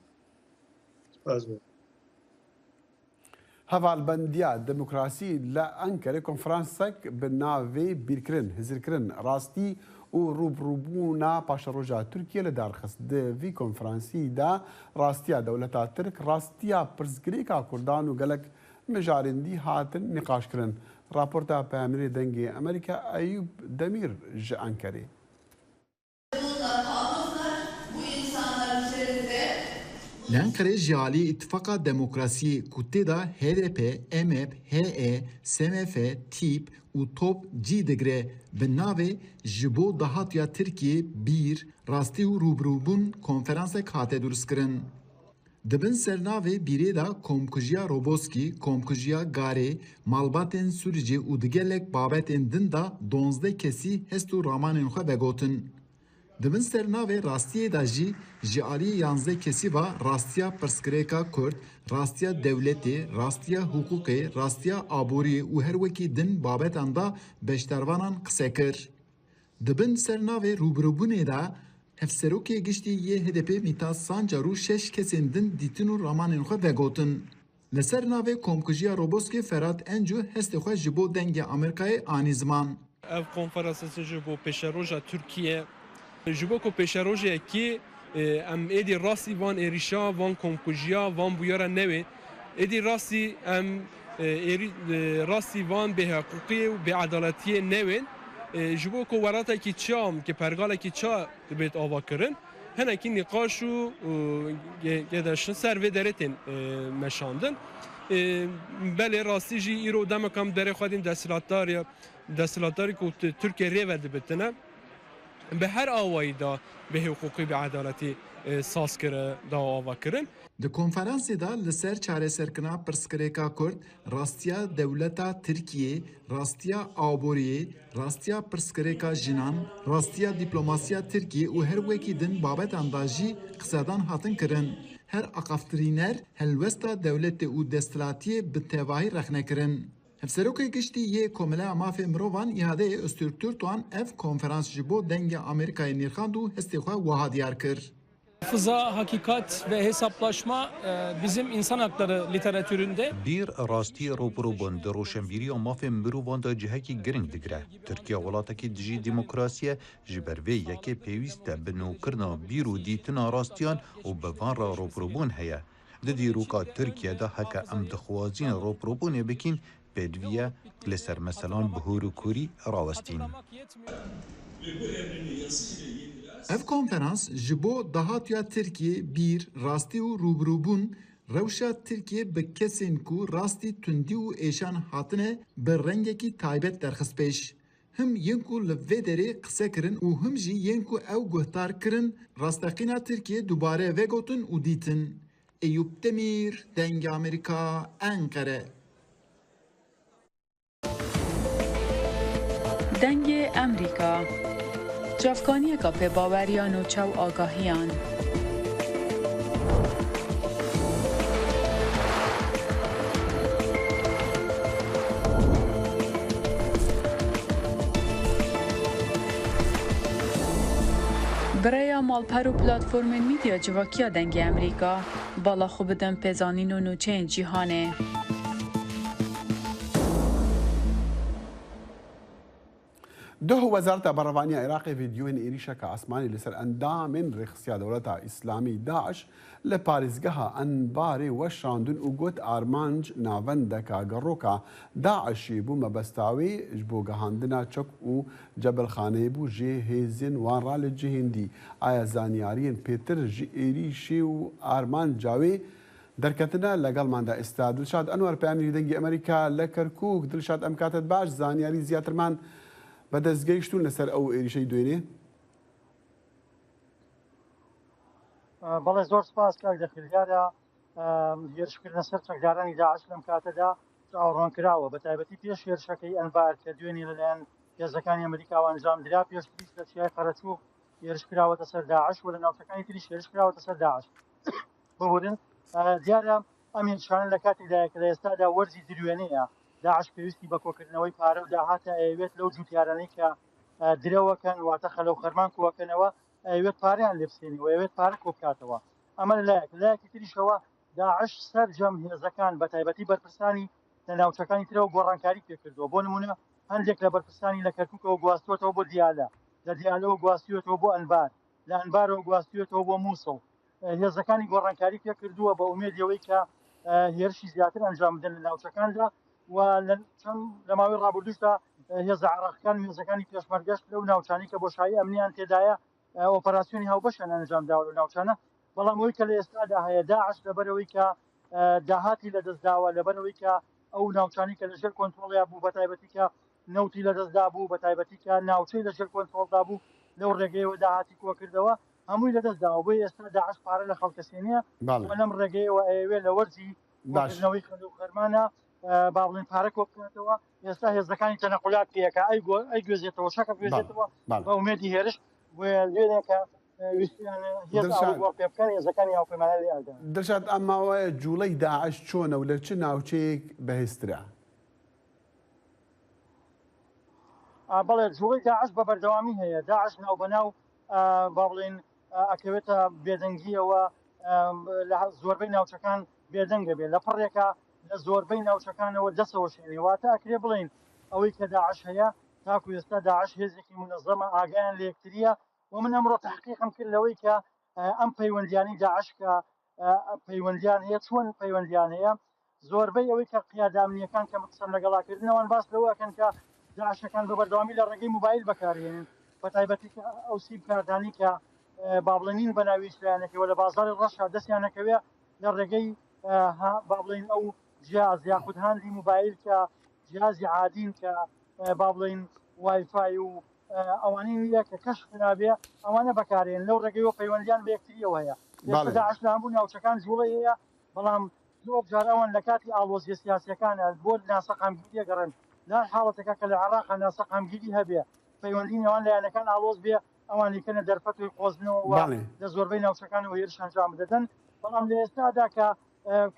هەڤالبەندیە دموکراسی لە ئەنکەرە کۆنفرانسێک بە ناوێ بیرکردن هزرکردن ڕاستی و ڕوبڕووبوونا پاشەڕۆژە تورکیە لە دارخست دەڤی کۆنفرانسیدا ڕاستیە دەوڵەتە ترک ڕاستیە پرسگرێکا کوردان و گەلک مژارندی هاتن نقاشکردن. راپۆرتە پەیامەری دەنگی ئەمریکا ئەیوب دەمیر ji ئەنکەرێ. L'Ankara jali İttifaka Demokrasi Kutêda HDP, MHP, HE, SMF, TİP û TOP cî digire bi navê ji bo dahatiya Tirkiye bir rastî û rûbirûbûn konferansek hate durskirin. Dibin sernavê bîrê da komkujiya Roboski, komkujiya Garê, malbatên Sûrîcê û digelek babetên din da 12 kesî hest û ramanên xwe vegotin. Dibin sernavê rastiyê da jî ji aliyê 11 kesî va rastiya pirsgirêka Kurd, rastiya dewletê, rastiya hukukê, rastiya aboriyê û her wekî din babetan da beşdarvanan qise kir. Dibin sernavê rûbirûbûnê da hevserokê giştî yê HDP Mîta Sancar û 6 kesên din dîtin û ramanên xwe vegotin. Li ser navê komkujiya Roboskê Ferhat Encu hestê xwe ji bo dengê Amerîkayê anî ziman. Ev konferansê ji bo pêşeroja Tirkiye ji bo ku pêşerojekî em êdî rastî van êrişa van komkujiya van bûyera newê êdî rastî em rastî van bêheqûqî û bêedaletiyê newên ji bo ku weratekî çam ki pergalekî ça dibêt avakirin hinekî nîqaş û gêdeşin ser vê deretên meşandin. Belê rastî jî îro demekam derê xwedîn desthilatdarî ku Tirkiye rêve dibitine به هر آوایی دا به حقوقی به عدالتی ساز کرده دا آوا کرن. د konferansê da li ser çareserkirina pirsgirêka Kurd, rastiya dewleta Tirkiye, rastiya aboriyê, rastiya pirsgirêka jinan, rastiya dîplomasiya Tirkiye û her wekî din babetan da jî qisedan hatin kirin. Her aqaftirîner helwesta dewletê û desthilatiyê bi tevahî rexnekirin. Hevserokê giştî yê Komeleya Mafê Mirovan îhadeyê Öztürk-Türkwan ev konferans ji bo dengê Amerîkayê nîrxand û hestê xwe wiha diyar kir. Hafıza, hakikat ve hesaplaşma bizim insan hakları literatüründe bir rastî rûbirûbûn di roşenbîriya mafê mirovan da cihekî giring digire. Tirkiye welatekî dijî demokrasiye ji ber vê yekê pêwîst e bi nûkirina bîr û dîtina rastiyan û bi van re rûbirûbûn heye. Di dîroka Tirkiyede heke em dixwazîn rûbirûbûnê bikin pêdiviye li ser meselan bihûr û kûrî rawestîn. Ev konferans ji bo dahatiya Tirkiye bir rastî û rûbirûbûn rewşa Tirkiye bi kesên ku rastî tundî û êşan hatine bi rengekî taybet derxist pêş. Him yên ku li vê derê qise kirin û him jî yên ku ew guhdar kirin rastexîna Tirkiye dubare vegotin û dîtin. Eyûb Demîr, Dengê Amerîka, Ankara. Dengê Amerîka Cavkaniyeka pêbaweriyan û çaw agahiyan. Birêya malper û platformên mîdya civakiya Dengê Amerîka bala xwe bidin pêzanîn û nûçeyên cîhanê. ده وزارة برلمانية عراقي فيديوين إيريشا كأسماني لسر أندامن رخصية دولة إسلامي داعش لباريزجها أنباري وشاندون وجوت أرمانج نافندكا جروكا داعش يبو مبستاوي جبو جهاندنا تشك و جبل خاني بو جي هيزن وان للجهندي آيا زانيارين بيتر جي إيريشي وأرمان جاوي دركتنا لقل ماندا استاد دلشاد أنور بيامني دنجي أمريكا لكركوك دلشاد أمكاتت باش زانياري زياتر مان بەدەستگەیشتون لەسەر ئەو ئێریشەی دوێنێ بەڵێ زۆر سپاس کاک دەخیلگارە هێرشکردنە سەر چەکدارانی داعش لەم کاتەدا چاوەڕوان کراوە بە تایبەتی پێش هێرشەکەی ئەنبار کە دوێنێ لەلایەن هێزەکانی ئەمریکاوە ئەنجام درا پێشتریش لە چیای قەرەچوو هێرشکراوەتە سەر داعش و لە ناوچەکانی تریش هێرشکراوەتە سەر داعش ببورن دیارە ئەم هێرشانە لە کاتێکدایە کە لە ئێستادا وەرزی دروێنەیە داعش پێویستی بە کۆکردنەوەی پارە و داهاتە ئەوێت لەو جوتیارانەی کە درەوەکەن واتە خەلەو خەرمان کۆکەنەوە ئەوێت پاریان لێ بسێنی و ئەوێت پارە کۆبکاتەوە ئەمە لایەکی تریشەوە داعش سەرجەم هێزەکان بە تایبەتی بەرپرسانی لە ناوچەکانی ترەوە گۆڕانکاری پێکردووە بۆ نمونە هەندێک لە بەرپرسانی لە کەرکووکەوە گواستوەتەوە بۆ دیالە لە دیالەوە گواستوێتەوە بۆ ئەنبار لە ئەنبارەوە گواستوێتەوە بۆ مووسڵ هێزەکانی گۆڕانکاری پێکردووە بە ئومێدیەوەی کە هێرشی زیاتر ئەنجام بدەن لە ناوچەکاندا و لە ماوەی ڕابردوشدا هێزە عراقیەکان هێزەکانی پێشمەرگەشت لەو ناوچانی کە بۆشایی ئەمنیان تێدایە ئۆپەراسیۆنی هاوبەشیان ئەنجام داوە لە ناوچانە بەڵام ئەوەی کە لە ئێستادا هەیە داعش لەبەرەوەی کە داهاتی لەدەستداوە لەبەرەوەی کە ئەو ناوچانی کە لەژێر کۆنترۆڵیا بوو بە تایبەتی کە نەوتی لەدەستدا بوو بە تایبەتی کە ناوچەی لەژێر کۆنترۆڵدا بوو لەو ڕێگەیەوە داهاتی کۆکردەوە هەمووی لەدەستداوە بۆ ئێستا داعش پارە لە خەڵکەسێنیە لەم ڕێگەیەوە ئەوێ لە وەرزی بۆکردنەوەی خەلەو خەرمانە با بڵێن پارە کۆبکاتەوە ئێستا هێزەکانی تەنەقولات پێەکە ئەی گوێزێتەوە شەکە گوێزێتەوە بە ئومێدی هێرش لێنێکە دەشات ئەماوەیە جوڵەی داعش چۆنە و لە چ ناوچەیەک بەهێزترا بەڵێ جوڵەی داعش بە بەردەوامی هەیە داعش ناو بەناو با بڵێن ئەکەوێتە بێدەنگیەوە لە زۆربەی ناوچەکان بێدەنگە بێت لە پڕێکە لە زۆربەی ناوچەکانەوە دەسەوە شێنێواتە ئەکرێ بڵین ئەوەی کە داعش هەیە تاکو ئێستا داعش هێزێکی منەظەمە ئاگایان لە یەکتریە و من ئەمڕۆ تحقیقم کرد لەوەی کە ئەم پەیوەندیانی داعش کە پەیوەندیان هەیە چۆن پەیوەندیان هەیە زۆربەی ئەوەی کە قیادامنیەکان کە قسەم لەگەڵاکردنەوەن باس لەوەکەن کە داعشەکان بە بەردەوامی لە ڕێگەی موبایل بەکارهێنن بە تایبەتی ئەو سیب کاردانی کە بابڵێنین بە ناوی شویانەکەەوە لە بازاری ڕەشا دەستیانەکەوێ لە ڕێگەی بابڵین ئەو جیاز یاخود هاندی موبایل کە جیازی عادین کە بابڵین وایفای و ئەوانەی ویە کە کەشف نابێ ئەوانە بەکارێن لەو ڕێگەیەوە پەیوەندیان بە یەکتریەوە هەیە داعش لە هەموو ناوچەکان جوڵەی هەیە بەڵام زۆر جارەوان لە کاتی ئاڵۆزیە سیاسیەکانە بۆ ناسەقامگیری گەڕن لا حاڵەتەکە کە لە عێراقا ناسەقامگیری هەبێ پەیوەندی نێوان لایەنەکان ئاڵۆز بێ ئەوانی کەنە دەرفەتوی قۆزنەوە لە زۆربەی ناوچەکانەوە هێرش ئەنجام بدەدەن بەڵام لە ئێستادا کە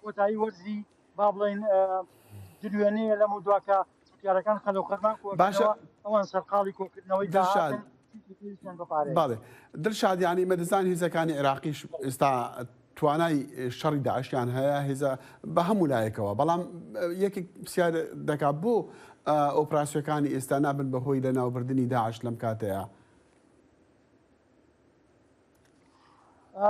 کۆتایی وەرزی با بڵێن دروێنەیە لەم دوواکە یارەکان خەلەو خەرمان کۆکردنەوە ئەوان سەرقاڵی کۆکردنەوەی داهاتن باڵێ دڵشاد یانی مەدەزان هێزەکانی عێراقیش ئێستا توانای شەڕی داعشیان هەیە هێزە بە هەموو لایەکەوە بەڵام یەکێک پرسیار دەکات بۆ ئۆپراسیۆکانی ئێستا نابن بەهۆی لە ناوبردننی داعش لەم کاتەیە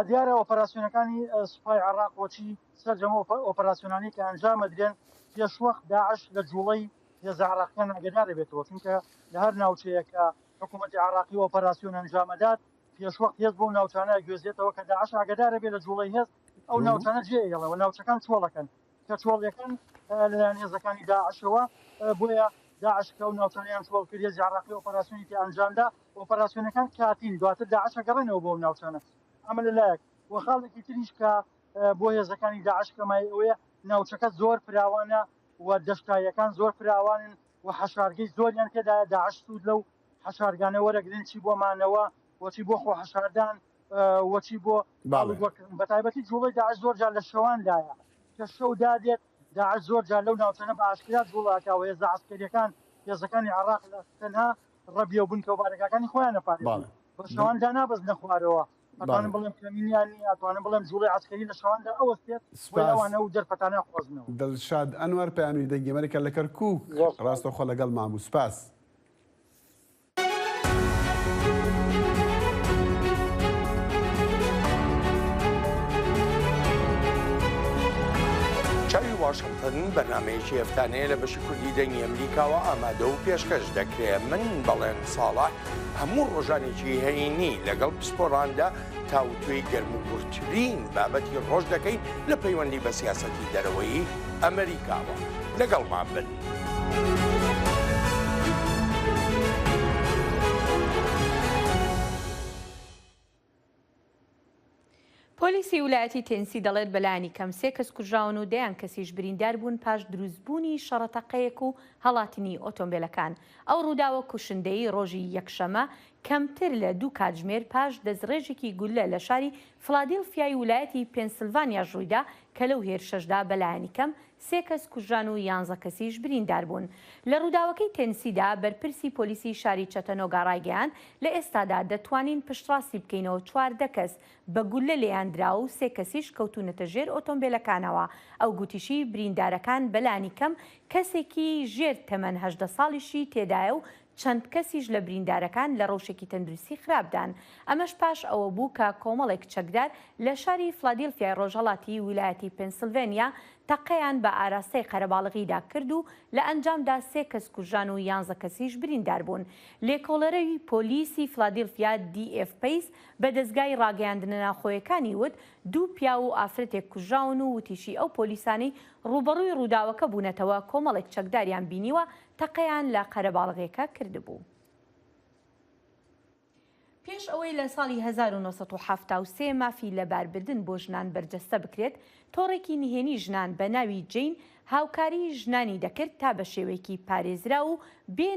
دیارە ئۆپەراسیۆنەکانی سوپای عێراق وەچی سەرجەمە ئۆپەراسیۆنانی کە ئەنجامە درێن پێشوەخت داعش لە جوڵەی هێزە عێراقیان ئاگادار بێتەوە چونکە لە هەر ناوچەیەکە حکوومەتی عێراقی ئۆپەراسیۆن ئەنجامەدات پێشوەخت هێز بۆ ناوچانە گوێزێتەوە کە داعش ئاگادارە بێت لە جوڵەی هێز ئەو ناوچانە جێگەڵەوە ناوچەکان چۆڵەکەن کە چۆڵیەکەن لەلایەن هێزەکانی داعشەوە بۆیە داعش کە ئەو ناوچانیان چۆڵ کرد هێزی عێراقی ئۆپەراسیۆنی کە ئەنجامدا ئۆپەراسیۆنەکان کاتین دواتر داعش گەڕێنەوە بۆ ناوچانە ئەمە لەلایەک و خاڵێکی تریش کە بۆ هێزەکانی داعش کەمای ئەوەیە ناوچەکە زۆر فراوانە و دەشتایەکان زۆر فراوانن و حەشارگەی زۆریان تێدایە داعش سوود لەو حەشارگانە وەرەگرن چی بۆ مانەوە وەچی بۆ خۆ حەشاردان وەچی بۆ بە تایبەتی جوڵەی داعش زۆر جار لە شەواندایە کە شەو دادێت داعش زۆر جار لەو ناوچەنە بە ئاشکرا جوڵاکەوە هێزە عەسکەریەکان هێزەکانی عێراق تەنها ڕەبیە و بنکە و بارەکەکانی خۆیان نەپارێزن بە شەواندا نابەزنە خوارەوە ئەتوانم بڵێم کەمینیانی ئەتوانم بڵێم جوڵی عەسکەری لە شەواندا ئەوەستێت ئەوانە و دەرفەتانە خۆزنەوە دڵشاد ئەنوەر پەیانووی دەنگێمەرێکە لە کەرکووک ڕاستەوخۆ لەگەڵ ماموو سپاس چاوی واشنگتن بەنامەیەکی هەفتانەیە لە بەشی کوردی دەنگی ئەمریکاوە ئامادە و پێشکەش دەکرێت من بەڵێن ساڵح هەموو ڕۆژانێکی هەینی لەگەڵ پسپۆڕاندا تاوتوێی گەرم و گورتترین بابەتی ڕۆژ دەکەین لە پەیوەندی بە سیاسەتی دەرەوەی ئەمریکاوە لەگەڵمان بن. پۆلیسی ویلایەتی تێنسی دەڵێت بەلایانی کەم 3 کەس کوژراون و دەیان کەسیش بریندار بوون پاش دروستبوونی شەڕەتەقەیەک و هەڵاتنی ئۆتۆمبیلەکان. ئەو ڕووداوە کوشندەی ڕۆژی یەکشەمە کەمتر لە 2 کاتژمێر پاش دەستڕێژێکی گولە لە شاری فلادێلفیای ویلایەتی پێنسیلڤانیا ژوویدا کە لەو هێرشەشدا بەلایانی کەم 3 کەس کوژران و 11 کەسیش بریندار بوون. لە ڕووداوەکەی تێنسیدا بەرپرسی پۆلیسی شاری چەتەنۆگا ڕایگەیاند لە ئێستادا دەتوانین پشتڕاستی بکەینەوە 14 کەس بە گولە لێیاندرا و 3 کەسیش کەوتونەتە ژێر ئۆتۆمبیلەکانەوە. ئەو گوتیشی بریندارەکان بەلایانی کەم کەسێکی ژێر تەمەن 18 ساڵیشی تێدایە و چەند کەسیش لە بریندارەکان لە ڕەوشێکی تەندروستی خراپدان. ئەمەش پاش ئەوە بوو کە کۆمەڵێک چەکدار لە شاری فلادێلفیای ڕۆژهەڵاتی ویلایەتی پێنسیلڤانیا تەقەیان بە ئاراستەی قەرەباڵغیدا کرد و لە ئەنجامدا 3 کەس کوژان و 11 کەسیش بریندار بوون. لێکۆڵەرەوی پۆلیسی فلادێلفیا DF پیس بە دەستگای ڕاگەیاندنە ناخۆیەکانی وت 2 پیا و ئافرەتێک کوژاون و وتیشی ئەو پۆلیسانەی ڕوبەڕووی ڕووداوەکە بوونەتەوە کۆمەڵێک چەکداریان بینیوە تەقەیان لە قەرەباڵغێکە کردبوو. پێش ئەوەی لە ساڵی 1973 مافی لەباربردن بۆ ژنان بەرجەستە بکرێت، تۆڕێکی نهێنی ژنان بە ناوی جین هاوکاری ژنانی دەکرد تا بە شێوەیەکی پارێزرا و بێ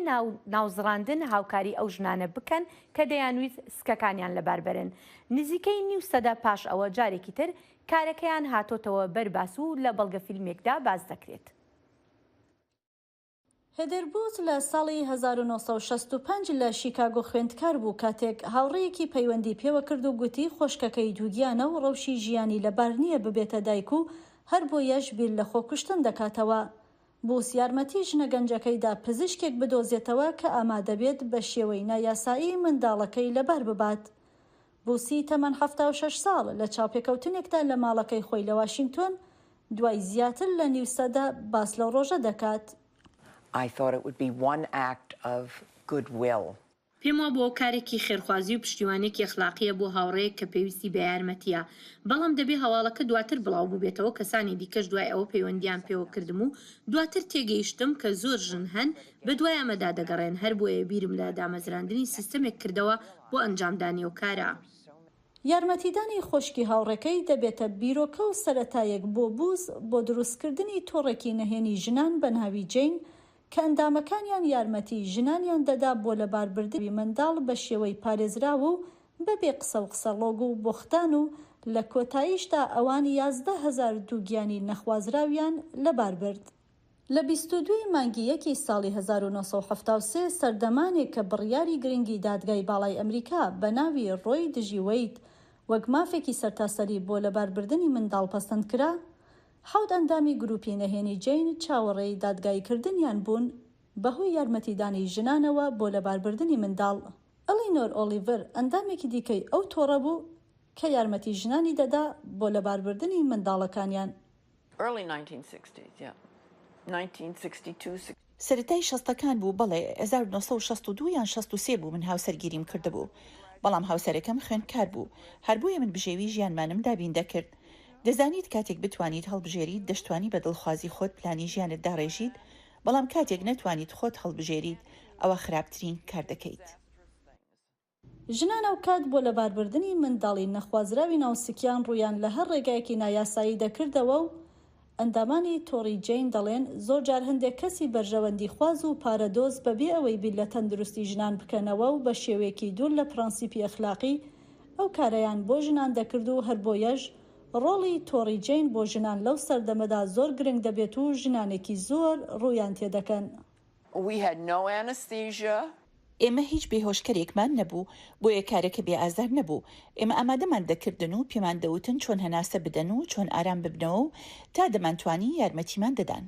ناوزڕاندن هاوکاری ئەو ژنانە بکەن کە دەیانویست سکەکانیان لەباربەرن. نزیکەی نیو سەدا پاش ئەوە جارێکی تر کارەکەیان هاتۆتەوە بەرباس و لە بەڵگە فیلمێکدا باز دەکرێت. هێدەر بوت لە ساڵی 1965 لە شیکاگۆ خوێندکار بوو کاتێک هاوڕێیەکی پەیوەندی پێوە کرد و گوتی خۆشکەکەی دووگیانە و ڕەوشی ژیانی لەبار نییە ببێتە دایک و هەر بۆ یەش بیر لە خۆکوشتن دەکاتەوە. بوس یارمەتی ژنە گەنجەکەیدا پزیشکێک بدۆزێتەوە کە ئامادەبێت بە شێوەی نایاسایی منداڵەکەی لەبار ببات. بوسی تەمەن 76 ساڵ لە چاوپێکەوتنێکدا لە ماڵەکەی خۆی لە واشنگتۆن دوای زیاتر لە نیو سەدا باس لەو ڕۆژە دەکات. I thought it would be one act of goodwill. پێم وە بۆ کارێکی خێرخوازی و پشتیوانێکی ئەخلاقیە بۆ هاوڕێیەک کە پێویستی بە یارمەتیە. بەڵام دەبێ هەواڵەکە دواتر بڵاو ببێتەوە کەسانی دیکەش دوای ئەوە پەیوەندیان پێوە کردم و دواتر تێگەیشتم کە زۆر ژن هەن بە دوای ئەمەدا دەگەڕێن. هەر بۆیە بیرم لە دامەزراندنی سیستەمێک کردەوە بۆ ئەنجامدانی و کارە. یارمەتیدانی خۆشکی هاوڕێکەی دەبێتە بیرۆکە و سەرەتایەک بۆ بوس بۆ دروستکردنی تۆڕێکی نەهێنی ژنان بە ناوی جین کە ئەندامەکانیان یارمەتی ژنانیان دەدا بۆ لەباربردنی منداڵ بە شێوەی پارێزراوە و بەبێ قسە و قسەڵۆگ و بۆختان و لە کۆتاییشدا ئەوان 11,000 دووگیانی نەخوازراویان لەباربرد. لە 22 مانگی 1 ساڵی 1970 سەردەمانێک کە بڕیاری گرنگی دادگای باڵای ئەمریکا بە ناوی ڕۆی دژی وەید وەک مافێکی سەرتاسەری بۆ لەباربردنی منداڵ پەسەند کرا، 7 ئەندامی گروپی نەهێنی جین چاوەڕێی دادگایکردنیان بوون بەهۆی یارمەتیدانی ژنانەوە بۆ لەباربردنی منداڵ. ئەلینۆر ئۆلیڤەر ئەندامێکی دیکەی ئەو تۆڕە بوو کە یارمەتی ژنانی دەدا بۆ لەباربردنی منداڵەکانیان. سەرەتای شەستەکان بوو، بەڵێ 1962 یان 63 بوو من هاوسەرگیریم کردبوو، بەڵام هاوسەرەکەم خوێندکار بوو، هەر بۆیە من بژێوی ژیانمانم دابین دەکرد. دەزانیت کاتێک بتوانیت هەڵبژێریت دەشتوانی بە دڵخوازی خۆت پلانی ژیانت داڕێژیت، بەڵام کاتێک نەتوانیت خۆت هەڵبژێریت ئەوە خراپترین کار دەکەیت. ژنان ئەو کات بۆ لەباربردنی منداڵی نەخوازراوی ناوسکیان ڕویان لە هەر ڕێگایەکی نایاسایی دەکردەوە و ئەندامانی تۆڕی جین دەڵێن زۆر جار هەندێک کەسی بەرژەوەندی خواز و پارەدۆز بەبێ ئەوەی بیر لە تەندروستی ژنان بکەنەوە و بە شێوەیەکی دوور لە پرەنسیپی ئەخلاقی ئەو کارەیان بۆ ژنان دەکرد و هەر بۆیەش ڕۆڵی تۆڕی جین بۆ ژنان لەو سەردەمەدا زۆر گرنگ دەبێت و ژنانێکی زۆر ڕوویان تێدەکەن. ئێمە هیچ بێهۆشکەرێکمان نەبوو، بۆیە کارەکە بێ ئازار نەبوو. ئێمە ئامادەمان دەکردن و پێمان دەوتن چۆن هەناسە بدەن و چۆن ئارام ببنەوە و تا دەمانتوانی یارمەتیمان دەدان.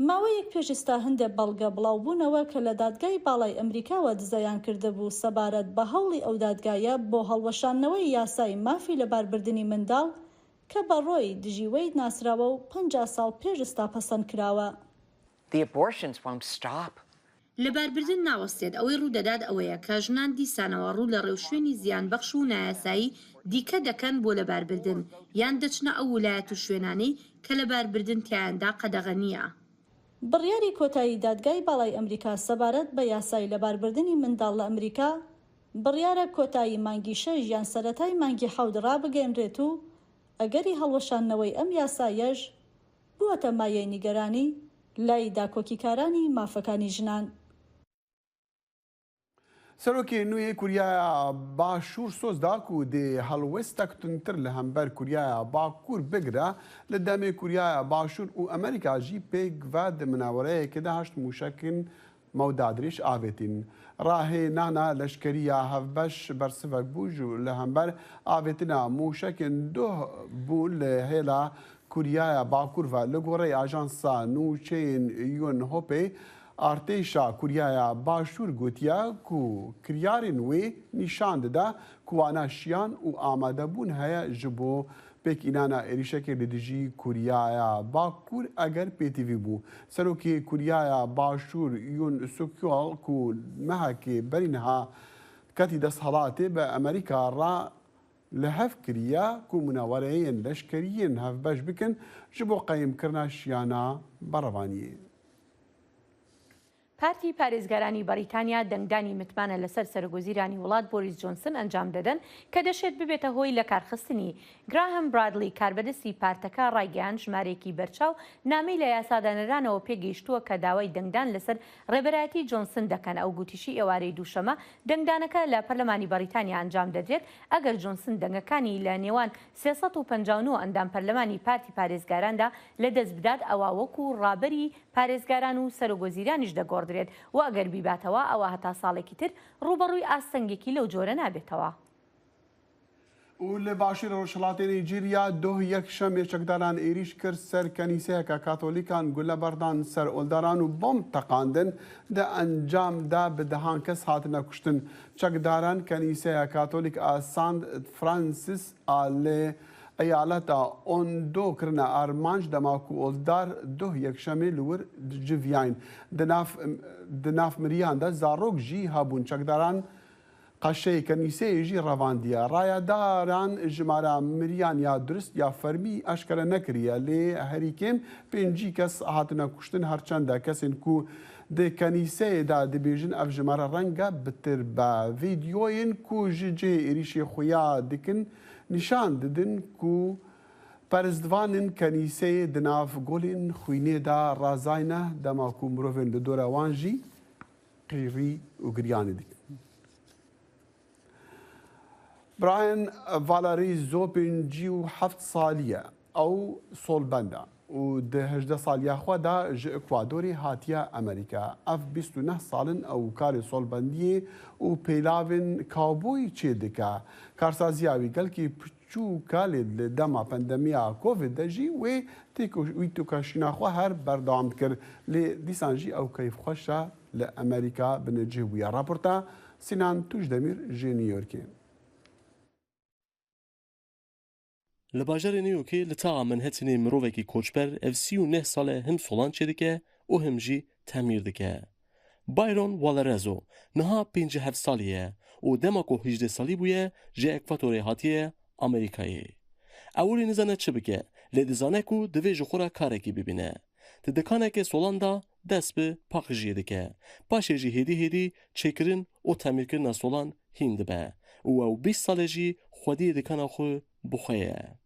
ماوەیەک پێشستا هەندێک بەڵگە بڵاوبوونەوە کە لە دادگای باڵای ئەمریکاوە دزەیان کردهبوو سەبارەت بە هەوڵی ئەو دادگایە بۆ هەڵوەشاندنەوەی یاسای مافی لەباربردنی منداڵ کە بە ڕۆی دژی وەید ناسراوە و 50 ساڵ پێشستا پەسەند کراوە. لەباربردن ناوەستێت ئەوەی ڕوودەدات ئەوەیە کە ژنان دیسانەوە ڕوو لە ڕێوشوێنی زیانبەخش و نایاسایی دیکە دەکەن بۆ لەباربردن یان دەچنە ئەو ویلایەت و شوێنانەی کە لەباربردن تیاندا قەدەغە نییە. بڕیاری کۆتایی دادگای باڵای ئەمریکا سەبارەت بە یاسای لەباربردنی منداڵ لە ئەمریکا بڕیارە کۆتایی مانگی 6 یان سەرەتای مانگی 7 ڕابگەێنرێت و ئەگەری هەڵوەشانەوەی ئەم یاسایەش بووەتە مایەی نیگەرانی لای داکۆکیکارانی مافەکانی ژنان. سەرۆکی نوێی کوریایە باشوور سۆز داک و دێ هەڵوێستە تونتر لە هەمبەر کوریایە باکوور بگرە لە دەمێ کوریایە باشوور و ئەمریکاژی پێک ڤە دە مناوەرەیەکەدا هەشت موشەکن مەودادریش ئاوێتین. ڕاهێنانە لەشکریە هەڤبەش بەرسڤەک بووژ و لە هەمبەر ئاوێتنە موشەکن دۆ بوو لە هێلا کوریایە باکوورڤە لە گۆڕەی ئاژانسا نوچەین یۆن هۆپێ ئارتێشا کوریایە باشوور گوتیە کو کریارên wê nîşan dide ku wana şiyan û amadebûn heye ji bo pêkînana êrişekê li dijî Kuryaya Bakur eger pêtivî bû. Serokê Kuryaya Başûr Yoon Suk-yeol ku mehekê berî niha ketî desthilatê bi Amerîka ra li hev kiriye ku munawereyên leşkeriyên hevbeş bikin ji bo qeyîmkirina şiyana berevaniyê. پارتی پارێزگارانی بەریتانیا دەنگدانی متمانە لەسەر سەرۆکوەزیرانی وڵات بۆریس جۆنسن ئەنجام دەدەن کە دەشێت ببێتە هۆی لە کارخستنی. گراهەم برادلی کاربەدەستی پارتەکە ڕایگەیاند ژمارێکی بەرچاو نامەی لە یاسادانەرانەوە پێگەیشتووە کە داوای دەنگدان لەسەر ڕێبەرایەتی جۆنسن دەکەن. ئەو گوتیشی ئێوارەی دووشەمە دەنگدانەکە لە پەرلەمانی بەریتانیا ئەنجام دەدرێت ئەگەر جۆنسن دەنگەکانی لە نێوان 359 ئەندام پەرلەمانی پارتی پارێزگاراندا لەدەست بدات ئەوە وەکو ڕابەری پارێزگاران و سەرۆکوەزیرانیش دەگۆڕدرێت و ئەگەر بیباتەوە ئەوە هەتا ساڵێکی تر ڕوبەڕووی ئاستەنگێکی لەو جۆرە نابێتەوە. و لە باشی ڕۆژهەڵاتی نیجیریا دۆ یەکشەمێ چەکداران ئێریش کرد سەر کەنیسەیەکە کاتۆلیکان گولە بەردان سەر ئۆلداران و بۆم تەقاندن دە ئەنجامدا بدەهان کەس هاتنە کوشتن. چەکداران کەنیسەیە کاتۆلیک ئاساند فرانسیس ئالێ ئەیالەتە ئۆندۆ کردنە ئارمانج دەماکو ئۆلدار دۆ یەکشەمێ لور جڤیاین دناف مریاندا زارۆک ژی هەبوون. چەکداران قەشەی کەنیسەیەژی ڕەواندیە. ڕایەداران ژمارە مریان یا درست یا فەرمی ئەشکەرە نەکریە لێ هەریکێم پێنجی کەس هاتنە کوشتن هەرچەندە کەسێن کو دێ کەنیسەیەدا دەبێژن ئەف ژمارە ڕەنگە بتر بە ڤیدیۆین کو ji cê êrişê xuya dikin nîşan didin ku perzdvanên kenîseyê di nav golên xwînê de razayne dema ku mirovên li dora wan jî qîrî û giryanê dikin. Brian Valéry zo 57 salî ye ew solbend e û di 18 saliya xwe de ji Ekwadorê hatiye Amerîka. Ev 29 salin ew karê solbendiyê û pêlavên kaboyî çê dike. Karsaziya wî gelkî piçûka lê li dema pandemiya Covid de jî wê têkoşîna xwe her berdewam dikir. Lê dîsan jî ew keyfxweş e li Amerîka binecih bûye. Raporta Sinan Tûjdemîr ji New Yorkê. Li bajarê Newyorkê li taxa Manhattanê mirovekî koçber ev 39 sale him solan çêdike û him jî temîr dike. Byron Walarezo niha 57 salî ye û dema ku 18 salî bûye ji Ekvatorê hatiye Amerîkayê. Ew wî nizane çi bike, lê dizane ku divê ji xwe re karekî bibîne. Di dikanekê solan da dest bi paqijiyê dike. Paşê jî hêdî hêdî çêkirin û temirkirina solan hîn dibe û ew 20 salê jî xwediyê dikana xwe bixwe ye.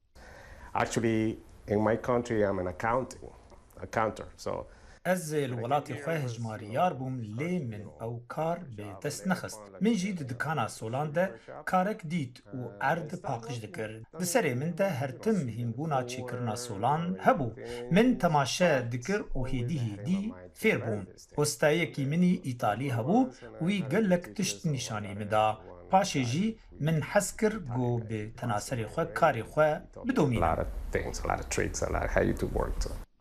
Actually, in my country, I'm an accounter. So, Ez li welatê xwe hejmariyar bûm lê min ew kar bi dest nexist. Min jî di dikana solan de karek dît û erd paqij dikir. Di serê min de her tim hînbûna çêkirina solan hebû. Min temaşe dikir û hêdî hêdî fêr bûm. Ostayekî minî îtalî hebû wî gelek tişt nîşanî min da. Paşê jî min hez kir got bi tenaserê xwe karê xwe bidomînim.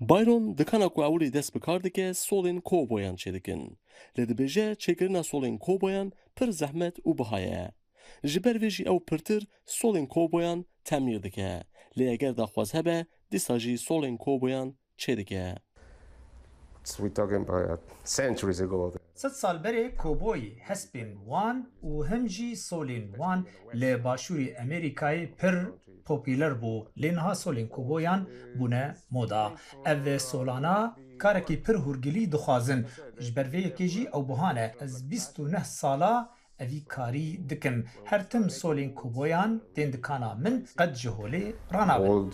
Byron dikana ku ewlê dest bi kar dike solên koboyan çêdikin. Lê dibêje çêkirina solên koboyan pir zehmet û biha ye. Ji ber vê jî ew pirtir solên koboyan temîr dike. Lê eger daxwaz hebe dîsa jî solên koboyan çêdike. we're talking about centuries ago. Sed sal berê koboyî hespên wan û him jî solên wan li başûrê Amerîkayê pir popüler bû. Lê niha solên koboyan bûne moda. Ev solana karekî pir hûrgilî dixwazin. Ji ber vê yekê jî ew bihane. Ez 29 sala ئەوی کاری دکم هەرتم سۆلین کوبۆیان دێن دکانا من قەت ji holê ranabin.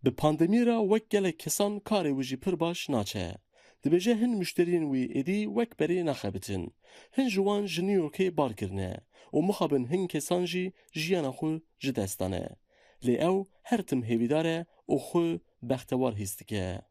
Bi pandemî re wek gelek kesan karê wî jî pir baş naçe. Dibêje hin müşteriyên wî êdî wek berê naxebitin. Hin ji wan ji New Yorkê barkirine û mixabin hin kesan jî jiyana xwe ji dest dane. Lê ew her tim hêvîdar e û xwe bextewar hîs dike.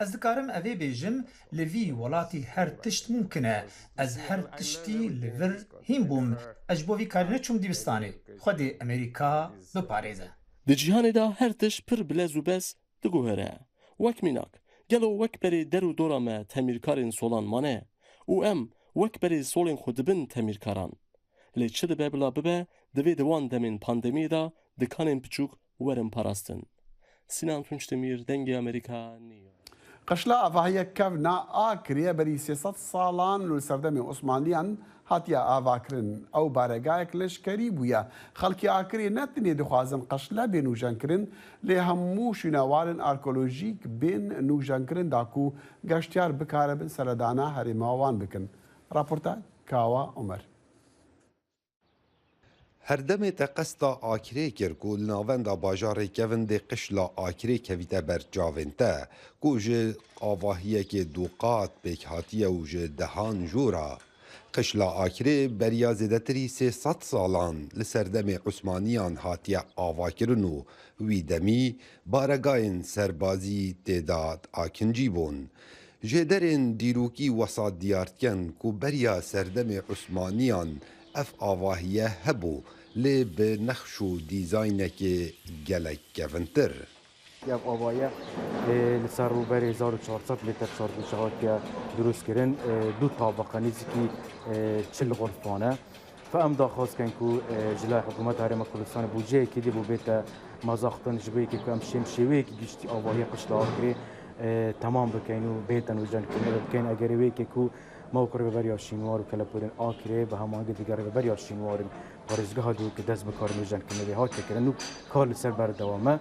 Ez dikarim evê bêjim li vî welatî her tişt mumkin e. Ez her tiştî li vir hîn bûm. Ez ji bo vî karî neçûm dibistanê. Xwedê Amerîka biparêze. Di cîhanê de her tişt pir bilez û bez diguhere. Wek mînak, gelo wek berê der û dora me temîrkarên solan mane û em wek berê solên xwe dibin temîrkaran. Lê çi dibe bila bibe, divê di wan demên pandemiyê de dikanên piçûk werin parastin. Sinan Tunçdemir, Dengê Amerîka, New York. قشلا ئاڤاهەیە کەڤنا ئاکرێ بەری 300 ساڵان لە سەردەمی عوسمانیان هاتیە ئاواکردن ئەو بارەگایەک لەشکەری بووە خەڵکی ئاکرێ نەتنێ دەخوازن قەشلا بێ نوژەنکردن لێ هەموو شوێنەوارن ئارکۆلۆژیک بێن نوژەنکردن داکو گەشتیار بکارە بن سەردانا هەرێماوان بکن راپۆرتە کاوە عومەر هەردەمێ te qesta akirê kir ku li navenda bajarê kevin dê qişla akirê kevîte ber çavên te ku ji avahiyekê duqat pêk hatiye û ji dehan jûra. Qişla akirê beriya zêdetirî 300 salan li serdemê Osmaniyan hatiye avakirin û wî demî baregayên serbazî têda akincî bûn. Jê derên dîrokî wesa diyar dikin ku beriya serdemê Osmaniyan ev avahiye hebû lê bi nexş û dîzaynekê gelek kevintir. Ev avahiye li ser rûberê 1400 lêter çarpûşehatiye drûstkirin du tabeqa nêzîkî 40 xorfane. Fe em daxwazkin ku ji lay Hikûmeta Herêma Kurdistanê bûceyekê dê bû bête mazaxtin ji bo yekê ku em şêweyekî giştî avahiye qişla akirê temam bikin û bête nûjenkirin bikin egerê wêkê ku موقع ببریا شینوار و کلپورین آکره به همانگی دیگر ببریا شینوارین پارێزگەها دوو کە دەست بەکار نوێژانکردنەوەی هاتێکردن و کار لەسەر بەردەوامە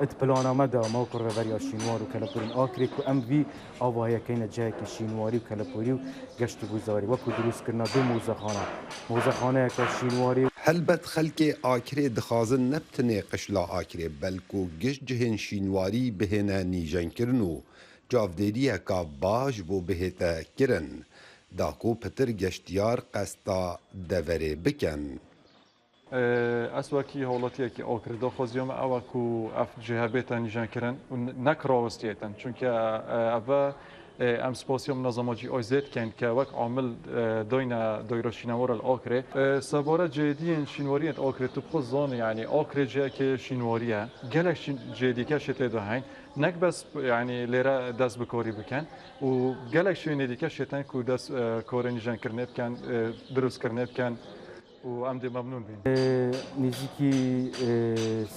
ئەت پلانامەدا موقع بەبەریا شینوار و کەلپورین ئاکرێ و ئەم وی ئاوایەکەینە جایەکی شینواری و کەلپوری و گەشت و گوزاری وەکو دروستکردنا دوو مۆزەخانەیەکە شینواری هەلبەت خەلکێ ئاکرێ دixwazin nebtinê qişla akirê belku gişt cihên şînwarî bihêne nîjenkirin û çavdêriyeka baş bû bihête kirin. داکو پتر گشتیار قستا دورێ بکەن. ئەس وەکی هەوڵەتیەکی ئەوکردە خۆزیۆمە ئەوە و ئەف جێهابێتە نیژانکردن و نەکڕاوەستێتن چونکە ئەvە ئەم سپۆسیۆم نەزەمەجی ئۆزێتکەن کە وەک عامل دۆینە دۆیرە شینەوەرە ئۆکرێ سەبارە جێدیên شینوەریەت ئۆکرێت و خۆ زۆنی یعنی ئۆکرێ جێکێ شینوەریە gelek جێدیکە شتێ دەهین نەک بەس ینی لێرە دەست بکۆری بکەن و gelek شوێنێ دیکە شێتەن و دەست کۆرە نیژانکردنێ بکەن دروستکردنێ بکەن و ئەم دێ مەمنون بین. نزیکی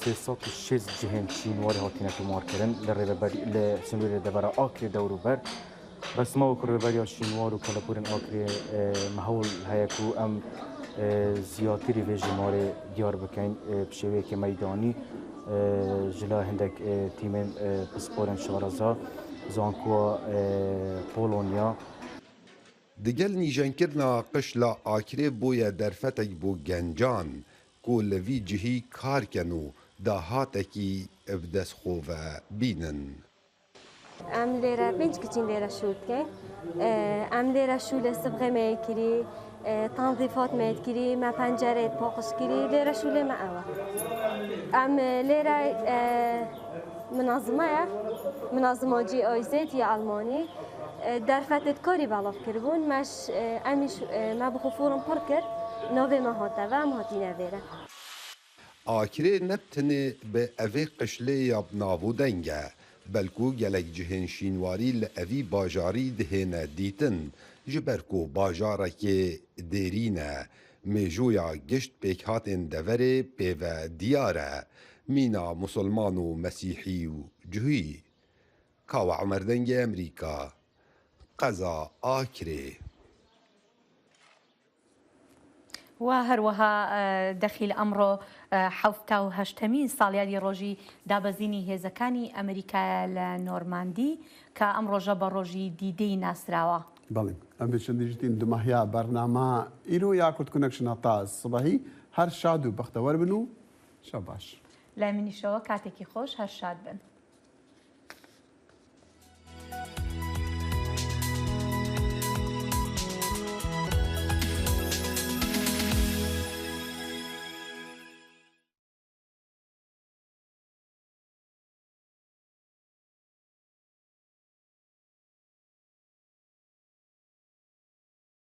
306 جهێن شینواری هاتینە تومارکردن لە ڕێبەری لە سنوورێ دەبەرە ئاکرێ دەوروبەر بەسمەوە کوڕێبەریا شینوار و کەلەپورین ئاکرێ مەهەوڵ هەیە و ئەم زیاتری vê ژمارە دیار بکەین شێوەیەکی مەیدانی جلا هەندێک تیمên پسپۆرên شارەزا زانکووە پۆلۆنیا Digel nîjenkirina qişla akirê bûye derfetek bû gencan ku li vî cihî karken û dahatekî ev destxove bînin. Em lêre pênc kişîn lêre şûr dikin. Em lêre şû lê sibxê me kirî, tanzîfat me kirî, me pencerê poqiş kirî, lêre şû lê me ew e. Em lêre minazime ye, minazimacî Oyzêtiye Almanî. derfetê karî belav kiribûn em me bi xweforin pir kir navê me hate ve em hatîne vêre. Akirê nebtinê bi evê qişlê ya navû deng e belku gelek cihên şînwarî li evî bajarî dihêne dîtin ji ber ku bajarekê dêrîn e mêjoya gişt pêkhatên deverê pêve diyar e mîna musulman û mesîhî û cihî. Kawa Emer Dengê Amerîka قەزا ئاکرێ. و هەروەها دەخیل ئەمڕۆ حەوتا و هەشتەمین ساڵیادی ڕۆژی دابەزینی هێزەکانی ئەمریکا لە نۆرماندی کە ئەم ڕۆژە بە ڕۆژی دیدەی ناسراوە. بەڵێ ئەم چەندیژتین دومەهیا بەرنامە ئیرۆ یاکورد کنەکشنە تا سبەهی هەر شاد و بەختەوەر بن و شەو باش. لای منیشەوە کاتێکی خۆش هەر شاد بن.